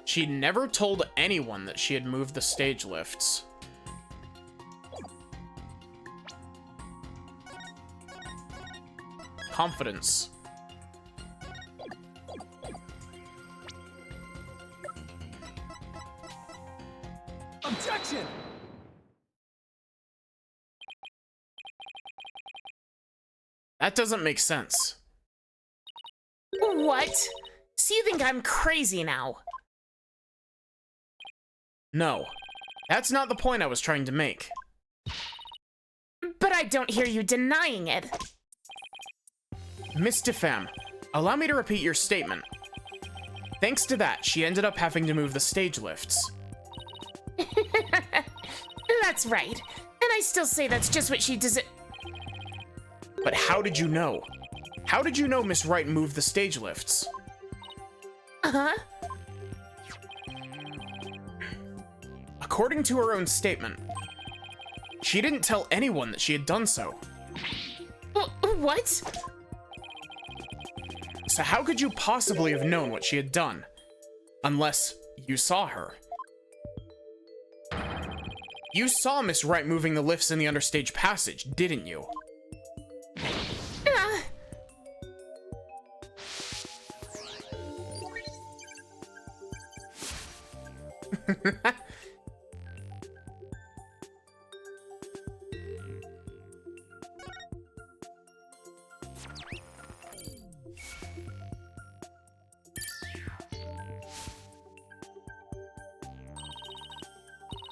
She never told anyone that she had moved the stage lifts. Confidence. Objection! That doesn't make sense. What? So you think I'm crazy now? No, that's not the point I was trying to make. But I don't hear you denying it. Miss Defam, allow me to repeat your statement. Thanks to that, she ended up having to move the stage lifts. That's right. And I still say that's just what she does. But how did you know? How did you know Miss Wright moved the stage lifts? Uh-huh. According to her own statement, she didn't tell anyone that she had done so. What? So how could you possibly have known what she had done? Unless you saw her. You saw Miss Wright moving the lifts in the understage passage, didn't you?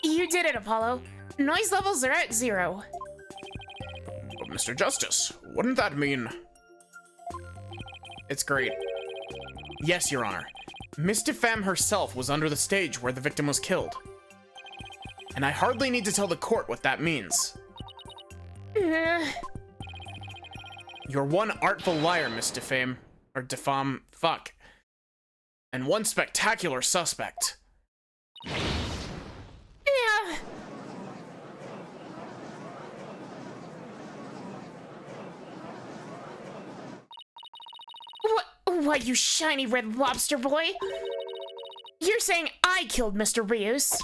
You did it, Apollo. Noise levels are at 0. But Mr. Justice, wouldn't that mean... It's great. Yes, Your Honor. Miss Defam herself was under the stage where the victim was killed. And I hardly need to tell the court what that means. You're one artful liar, Miss Defame. Or Defam, fuck. And one spectacular suspect. Yeah. What, you shiny red lobster boy? You're saying I killed Mr. Rios?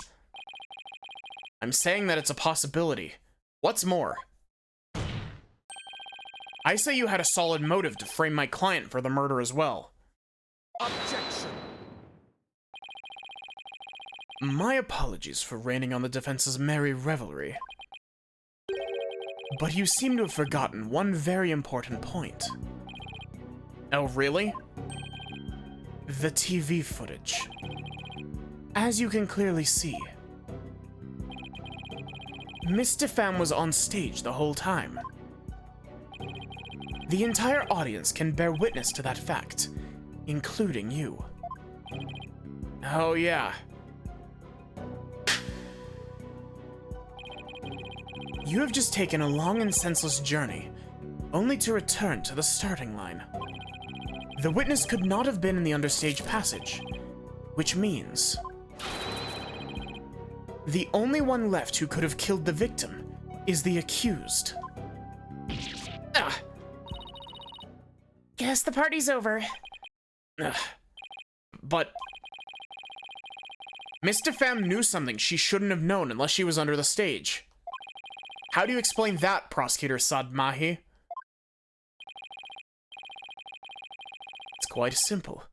I'm saying that it's a possibility. What's more? I say you had a solid motive to frame my client for the murder as well. Objection! My apologies for raining on the defense's merry revelry. But you seem to have forgotten one very important point. Oh, really? The TV footage. As you can clearly see, Miss Defam was on stage the whole time. The entire audience can bear witness to that fact, including you. Oh yeah. You have just taken a long and senseless journey, only to return to the starting line. The witness could not have been in the understage passage, which means the only one left who could have killed the victim is the accused. Ugh. Guess the party's over. Ugh. But Miss DeFam knew something she shouldn't have known unless she was under the stage. How do you explain that, Prosecutor Sadmahi? It's quite simple.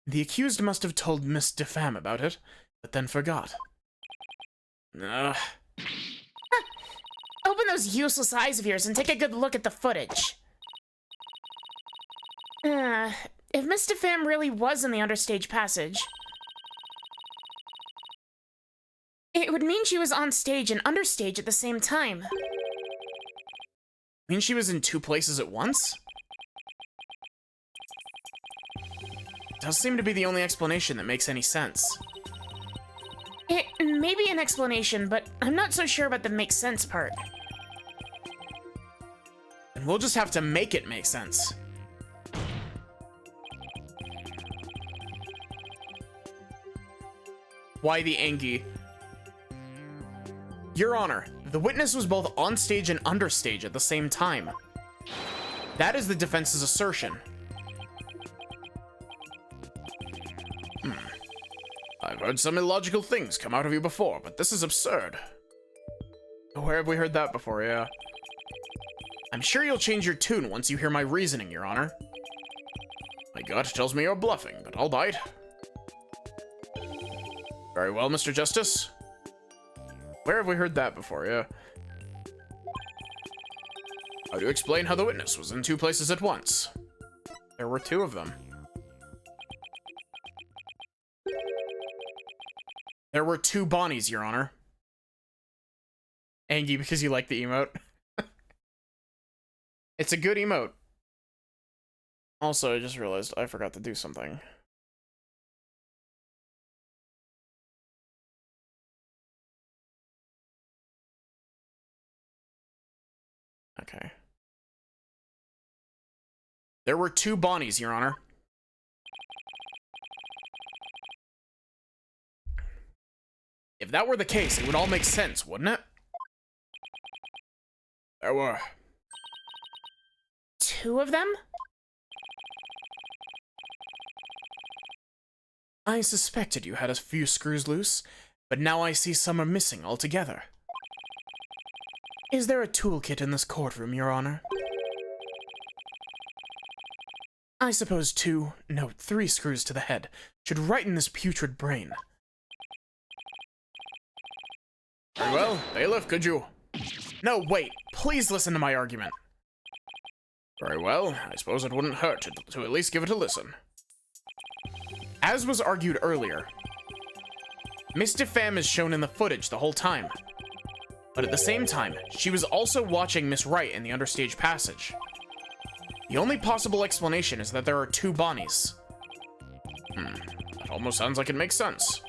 The accused must have told Miss DeFam about it, but then forgot. Ugh. Open those useless eyes of yours and take a good look at the footage. If Miss DeFam really was in the understage passage, it would mean she was on stage and understage at the same time. Mean she was in two places at once? Does seem to be the only explanation that makes any sense. It may be an explanation, but I'm not so sure about the makes sense part. And we'll just have to make it make sense. Why the Angie? Your Honor, the witness was both on stage and understage at the same time. That is the defense's assertion. I've heard some illogical things come out of you before, but this is absurd. Where have we heard that before, yeah? I'm sure you'll change your tune once you hear my reasoning, Your Honor. My gut tells me you're bluffing, but I'll bite. Very well, Mr. Justice. Where have we heard that before, yeah? How do you explain how the witness was in two places at once? There were two of them. There were two Bonnies, Your Honor. Angie, because you like the emote. It's a good emote. Also, I just realized I forgot to do something. Okay. There were two Bonnies, Your Honor. If that were the case, it would all make sense, wouldn't it? There were. Two of them? I suspected you had a few screws loose, but now I see some are missing altogether. Is there a toolkit in this courtroom, Your Honor? I suppose 3 screws to the head should righten this putrid brain. Very well, bailiff, could you? No, wait, please listen to my argument. Very well, I suppose it wouldn't hurt to at least give it a listen. As was argued earlier, Miss DeFam is shown in the footage the whole time. But at the same time, she was also watching Miss Wright in the understage passage. The only possible explanation is that there are two Bonnies. That almost sounds like it makes sense.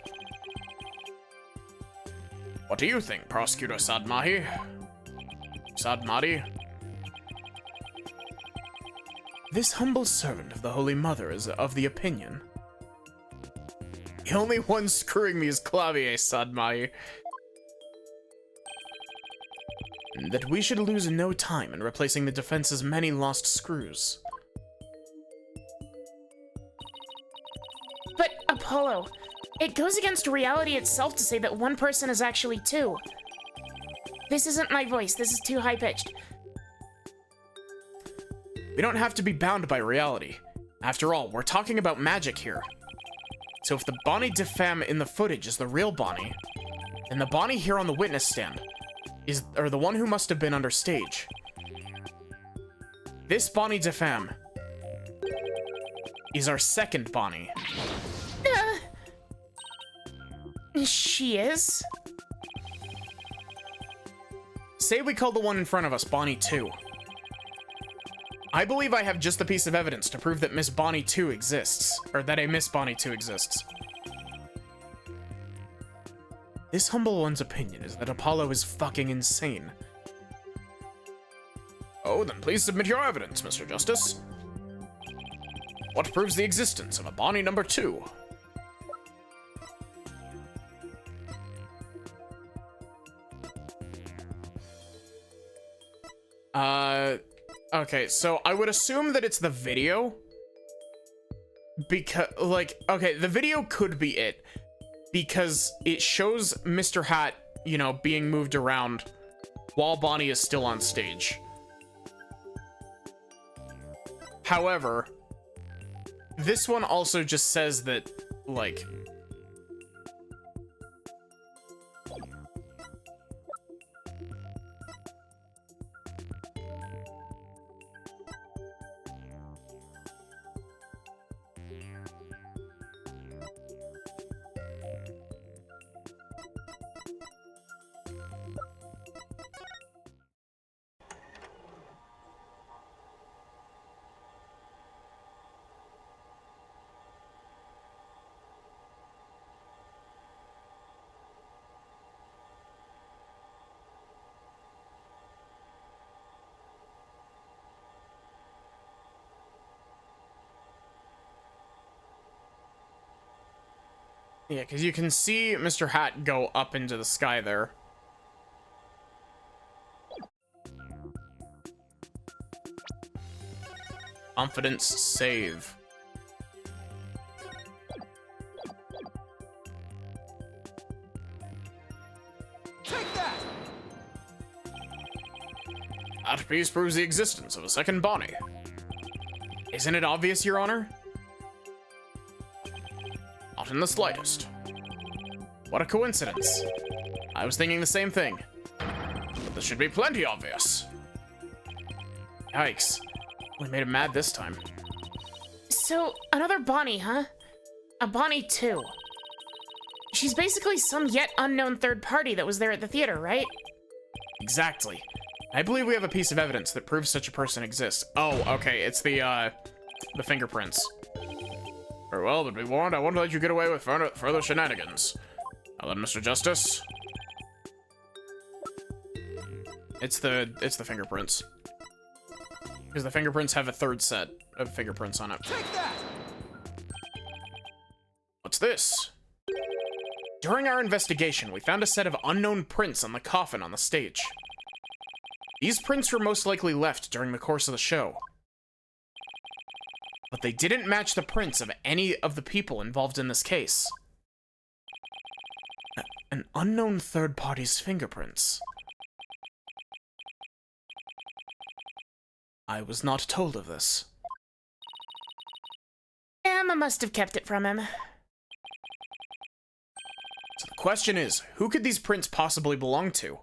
What do you think, Prosecutor Sadmahi? Sadmadi? This humble servant of the Holy Mother is of the opinion. The only one screwing me is Clavier, Sadmahi. That we should lose no time in replacing the defense's many lost screws. But, Apollo, it goes against reality itself to say that one person is actually two. This isn't my voice, this is too high-pitched. We don't have to be bound by reality. After all, we're talking about magic here. So if the Bonnie DeFam in the footage is the real Bonnie, then the Bonnie here on the witness stand is the one who must have been under stage. This Bonnie DeFam is our second Bonnie. She is? Say we call the one in front of us Bonnie 2. I believe I have just the piece of evidence to prove that Miss Bonnie 2 exists, or that a Miss Bonnie 2 exists. This humble one's opinion is that Apollo is fucking insane. Oh, then please submit your evidence, Mr. Justice. What proves the existence of a Bonnie number 2? Okay, so I would assume that it's the video. Because, like, okay, the video could be it. Because it shows Mr. Hat, you know, being moved around while Bonnie is still on stage. However, this one also just says that, like... Yeah, because you can see Mr. Hat go up into the sky there. Confidence save. Take that! That piece proves the existence of a second Bonnie. Isn't it obvious, Your Honor? Not in the slightest. What a coincidence. I was thinking the same thing. But this should be plenty obvious. Yikes. We made him mad this time. So, another Bonnie, huh? A Bonnie 2. She's basically some yet unknown third party that was there at the theater, right? Exactly. I believe we have a piece of evidence that proves such a person exists. Oh, okay, it's the fingerprints. Very well, but be warned, I won't let you get away with further shenanigans. Now then, Mr. Justice. It's the fingerprints. Because the fingerprints have a third set of fingerprints on it. Take that! What's this? During our investigation, we found a set of unknown prints on the coffin on the stage. These prints were most likely left during the course of the show. But they didn't match the prints of any of the people involved in this case. An unknown third party's fingerprints. I was not told of this. Emma must have kept it from him. So the question is, who could these prints possibly belong to?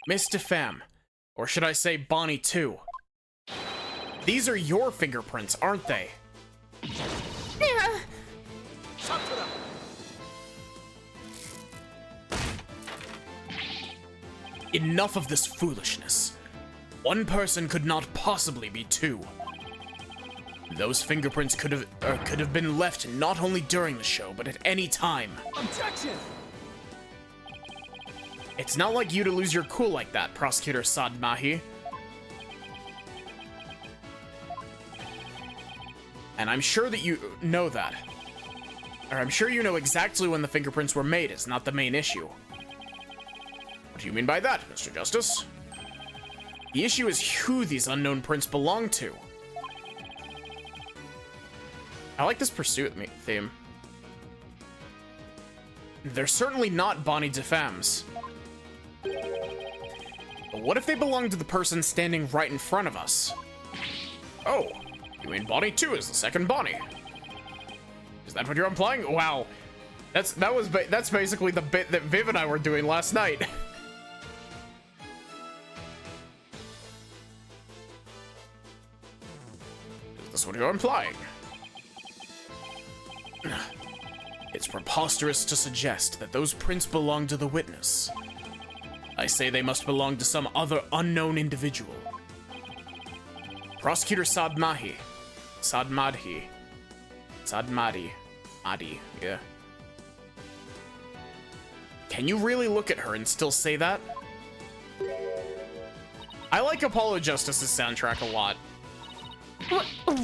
Miss DeFam, or should I say Bonnie 2? These are your fingerprints, aren't they? Yeah. Talk to them! Enough of this foolishness. One person could not possibly be two. Those fingerprints could have been left not only during the show, but at any time. Objection! It's not like you to lose your cool like that, Prosecutor Saad Mahi. And I'm sure that you know that. Or I'm sure you know exactly when the fingerprints were made is not the main issue. What do you mean by that, Mr. Justice? The issue is who these unknown prints belong to. I like this pursuit theme. They're certainly not Bonnie DeFam's. But what if they belong to the person standing right in front of us? Oh, you mean Bonnie 2 is the second Bonnie? Is that what you're implying? Wow, that's basically the bit that Viv and I were doing last night. Is this what you're implying? It's preposterous to suggest that those prints belong to the witness. I say they must belong to some other unknown individual. Prosecutor Sadmadhi. Madi, yeah. Can you really look at her and still say that? I like Apollo Justice's soundtrack a lot.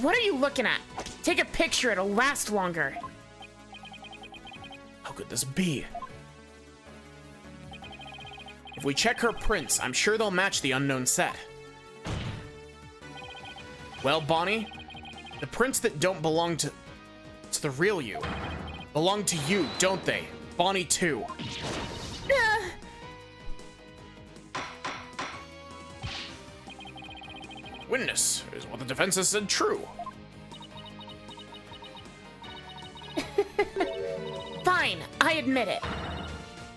What are you looking at? Take a picture, it'll last longer. How could this be? If we check her prints, I'm sure they'll match the unknown set. Well, Bonnie, the prints that don't belong to the real you belong to you, don't they? Bonnie too. Witness, is what the defense has said true? Fine, I admit it.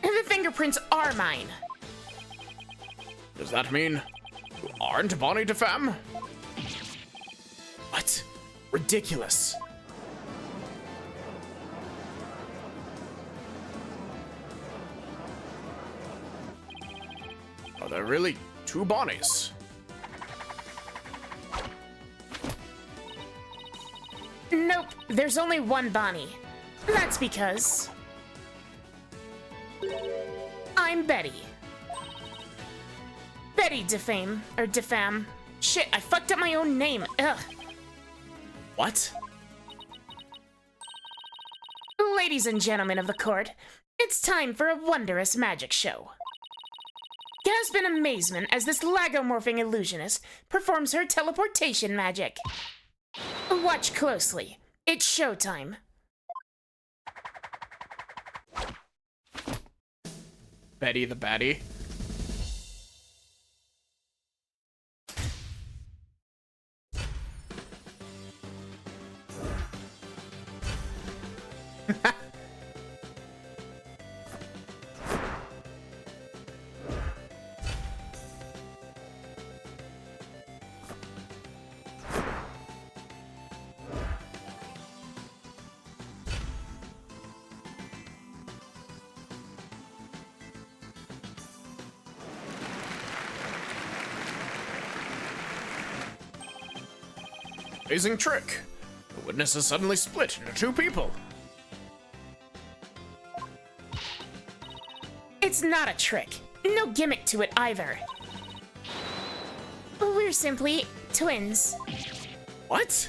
The fingerprints are mine. Does that mean you aren't Bonnie DeFemme? What? Ridiculous. Are there really two Bonnies? Nope, there's only one Bonnie. That's because... I'm Betty. Betty DeFame. Shit, I fucked up my own name. Ugh. What? Ladies and gentlemen of the court, it's time for a wondrous magic show. Gasp in amazement as this lagomorphing illusionist performs her teleportation magic. Watch closely. It's showtime. Betty the Baddie. Amazing trick. The witness is suddenly split into two people. It's not a trick. No gimmick to it either. We're simply twins. What?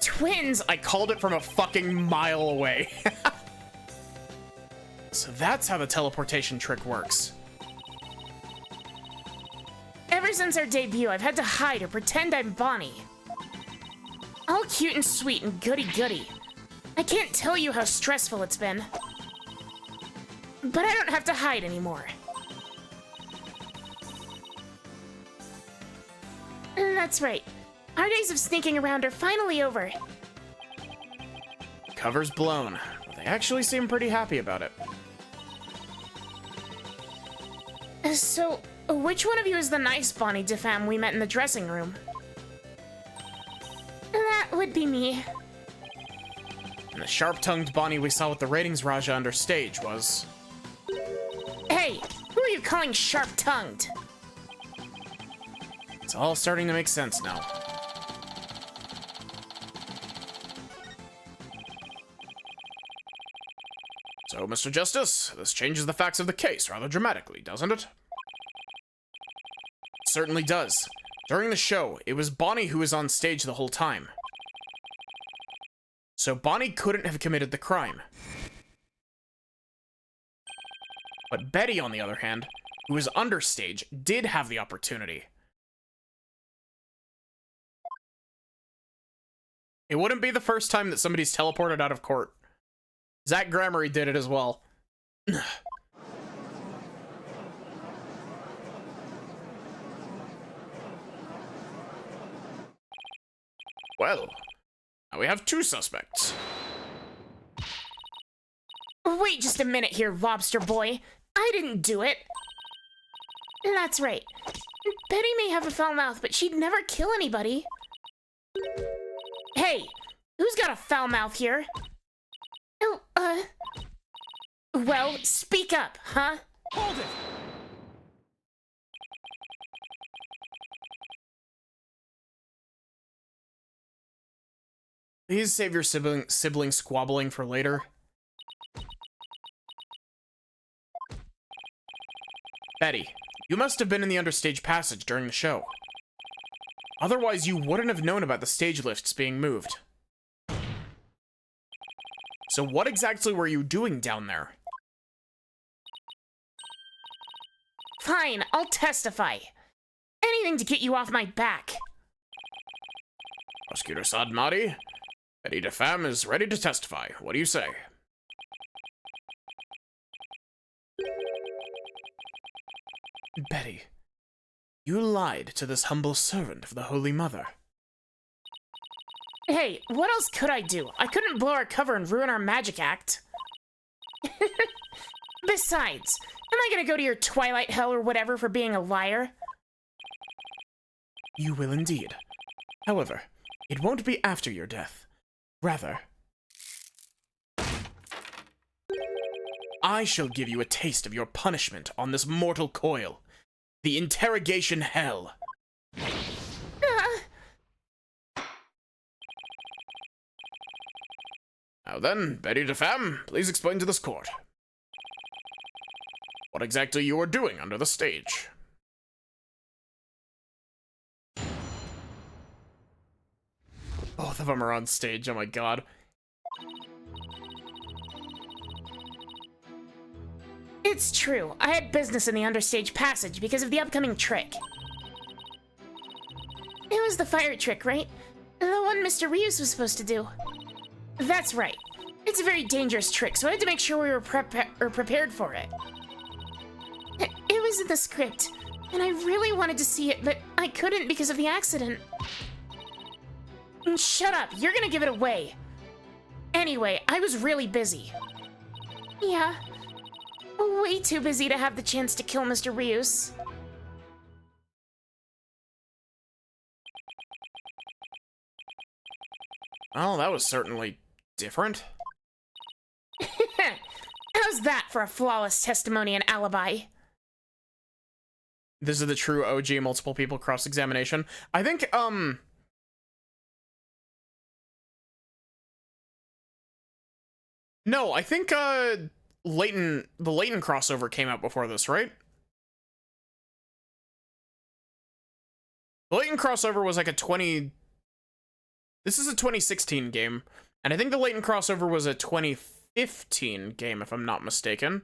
Twins! I called it from a fucking mile away. So that's how the teleportation trick works. Ever since our debut, I've had to hide or pretend I'm Bonnie. All cute and sweet and goody-goody. I can't tell you how stressful it's been. But I don't have to hide anymore. That's right. Our days of sneaking around are finally over. Cover's blown. They actually seem pretty happy about it. So, which one of you is the nice Bonnie DeFemme we met in the dressing room? That would be me. And the sharp-tongued Bonnie we saw with the ratings Raja under stage was... Hey, who are you calling sharp-tongued? It's all starting to make sense now. So, Mr. Justice, this changes the facts of the case rather dramatically, doesn't it? It certainly does. During the show, it was Bonnie who was on stage the whole time. So Bonnie couldn't have committed the crime. But Betty, on the other hand, who was understage, did have the opportunity. It wouldn't be the first time that somebody's teleported out of court. Zach Gramery did it as well. Well, now we have two suspects. Wait just a minute here, lobster boy. I didn't do it. That's right. Betty may have a foul mouth, but she'd never kill anybody. Hey, who's got a foul mouth here? Oh, well, speak up, huh? Hold it! Please save your sibling squabbling for later. Betty, you must have been in the understage passage during the show. Otherwise, you wouldn't have known about the stage lifts being moved. So what exactly were you doing down there? Fine, I'll testify. Anything to get you off my back. Prosecutor Sadmati, Betty DeFam is ready to testify. What do you say? Betty, you lied to this humble servant of the Holy Mother. Hey, what else could I do? I couldn't blow our cover and ruin our magic act. Besides, am I gonna go to your Twilight Hell or whatever for being a liar? You will indeed. However, it won't be after your death. Rather, I shall give you a taste of your punishment on this mortal coil. The interrogation hell. Now then, Betty DeFam, please explain to this court what exactly you were doing under the stage. Both of them are on stage, oh my god. It's true. I had business in the understage passage because of the upcoming trick. It was the fire trick, right? The one Mr. Ryus was supposed to do. That's right. It's a very dangerous trick, so I had to make sure we were prepared for it. It was in the script, and I really wanted to see it, but I couldn't because of the accident. Shut up, you're gonna give it away. Anyway, I was really busy. Yeah. Way too busy to have the chance to kill Mr. Ryus. Well, that was certainly different. How's that for a flawless testimony and alibi? This is the true OG multiple people cross-examination. I think, no, I think, the Layton crossover came out before this, right? The Layton crossover was like this is a 2016 game, and I think the Layton crossover was a 2015 game, if I'm not mistaken.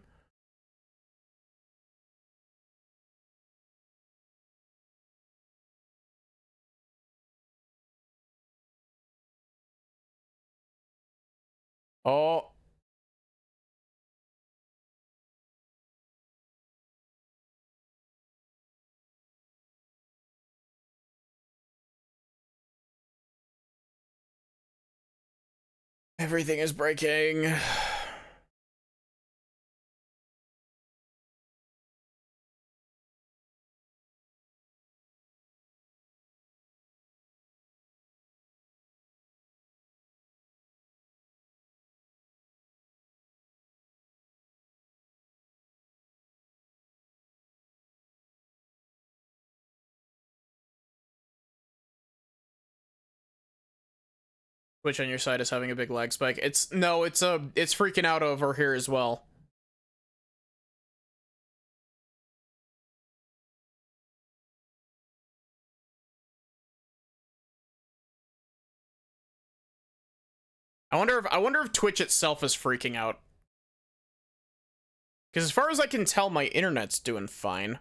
Oh. Everything is breaking. Twitch on your side is having a big lag spike. It's freaking out over here as well. I wonder if Twitch itself is freaking out. Because as far as I can tell, my internet's doing fine.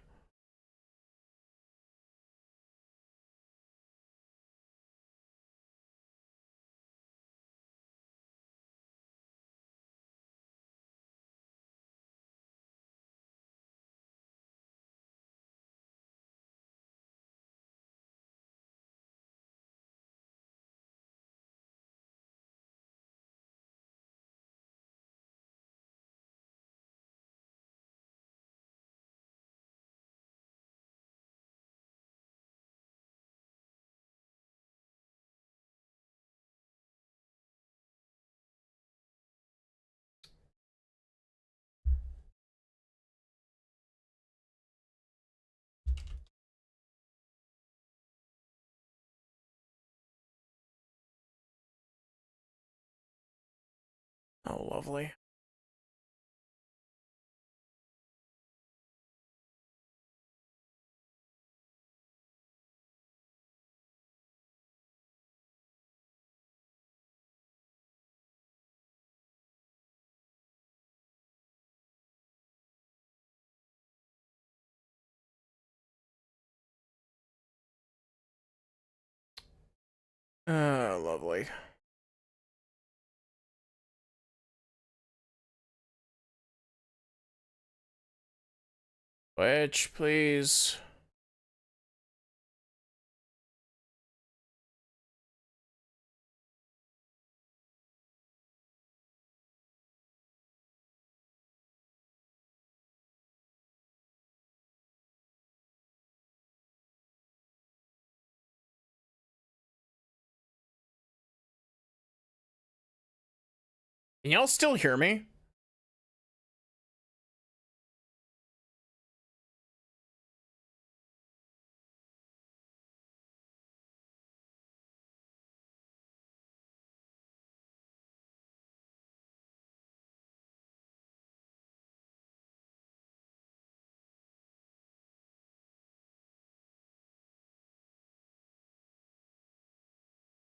Oh, lovely. Lovely. Which, please. Can y'all still hear me?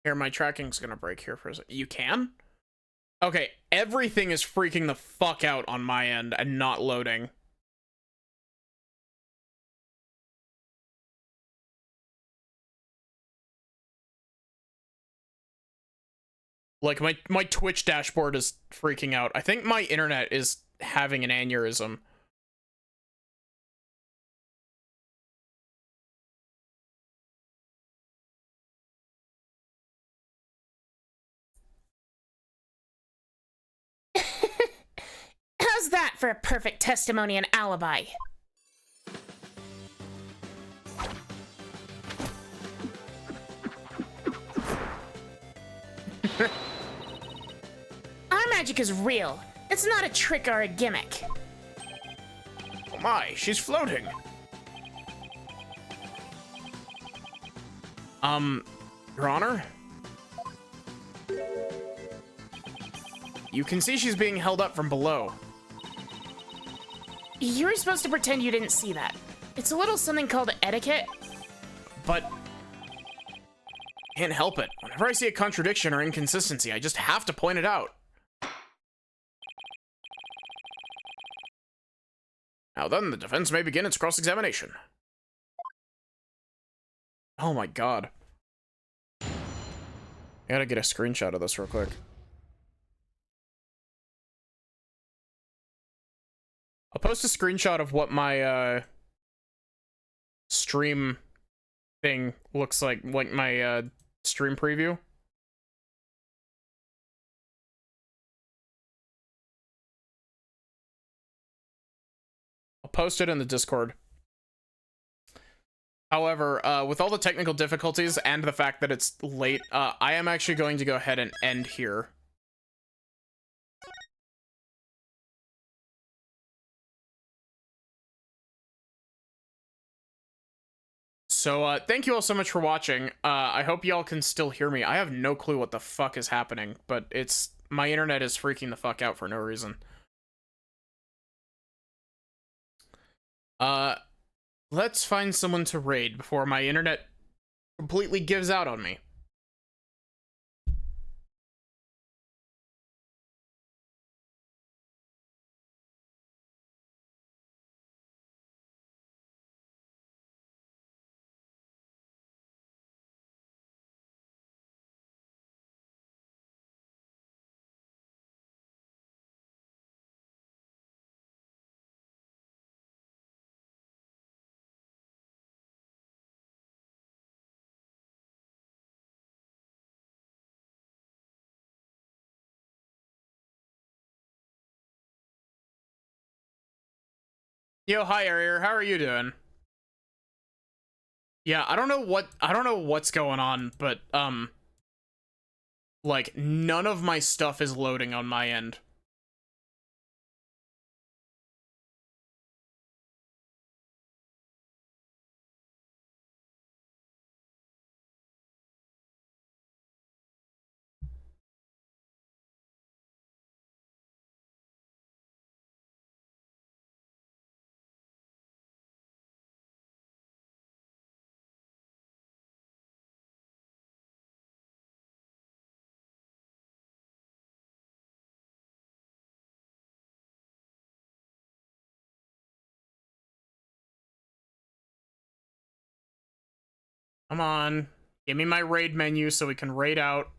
Here, my tracking's gonna break here for a second. You can? Okay, everything is freaking the fuck out on my end and not loading. Like, my Twitch dashboard is freaking out. I think my internet is having an aneurysm. How's that for a perfect testimony and alibi? Our magic is real. It's not a trick or a gimmick. Oh my, she's floating. Your Honor? You can see she's being held up from below. You were supposed to pretend you didn't see that. It's a little something called etiquette. But can't help it. Whenever I see a contradiction or inconsistency, I just have to point it out. Now then, the defense may begin its cross-examination. Oh my god. I gotta get a screenshot of this real quick. I'll post a screenshot of what my stream thing looks like my stream preview. I'll post it in the Discord. However, with all the technical difficulties and the fact that it's late, I am actually going to go ahead and end here. So, thank you all so much for watching. I hope y'all can still hear me. I have no clue what the fuck is happening, but my internet is freaking the fuck out for no reason. Let's find someone to raid before my internet completely gives out on me. Yo, hi Arier, how are you doing? Yeah, I don't know what's going on, but like none of my stuff is loading on my end. Come on. Give me my raid menu so we can raid out.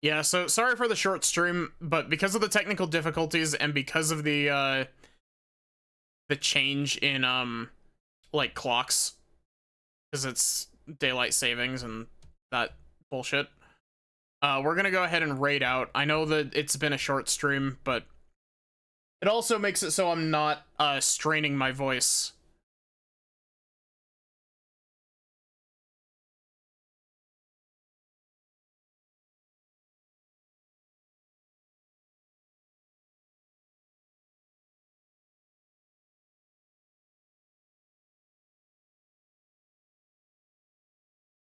Yeah, so sorry for the short stream, but because of the technical difficulties and because of the change in like clocks, because it's daylight savings and that bullshit, we're gonna go ahead and raid out. I know that it's been a short stream, but it also makes it so I'm not straining my voice.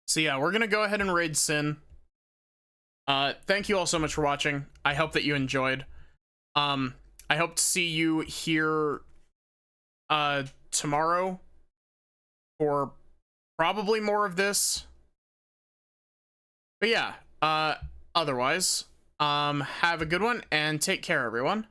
So yeah, we're gonna go ahead and raid Sin. Thank you all so much for watching. I hope that you enjoyed. I hope to see you here tomorrow for probably more of this. But yeah, otherwise, have a good one and take care, everyone.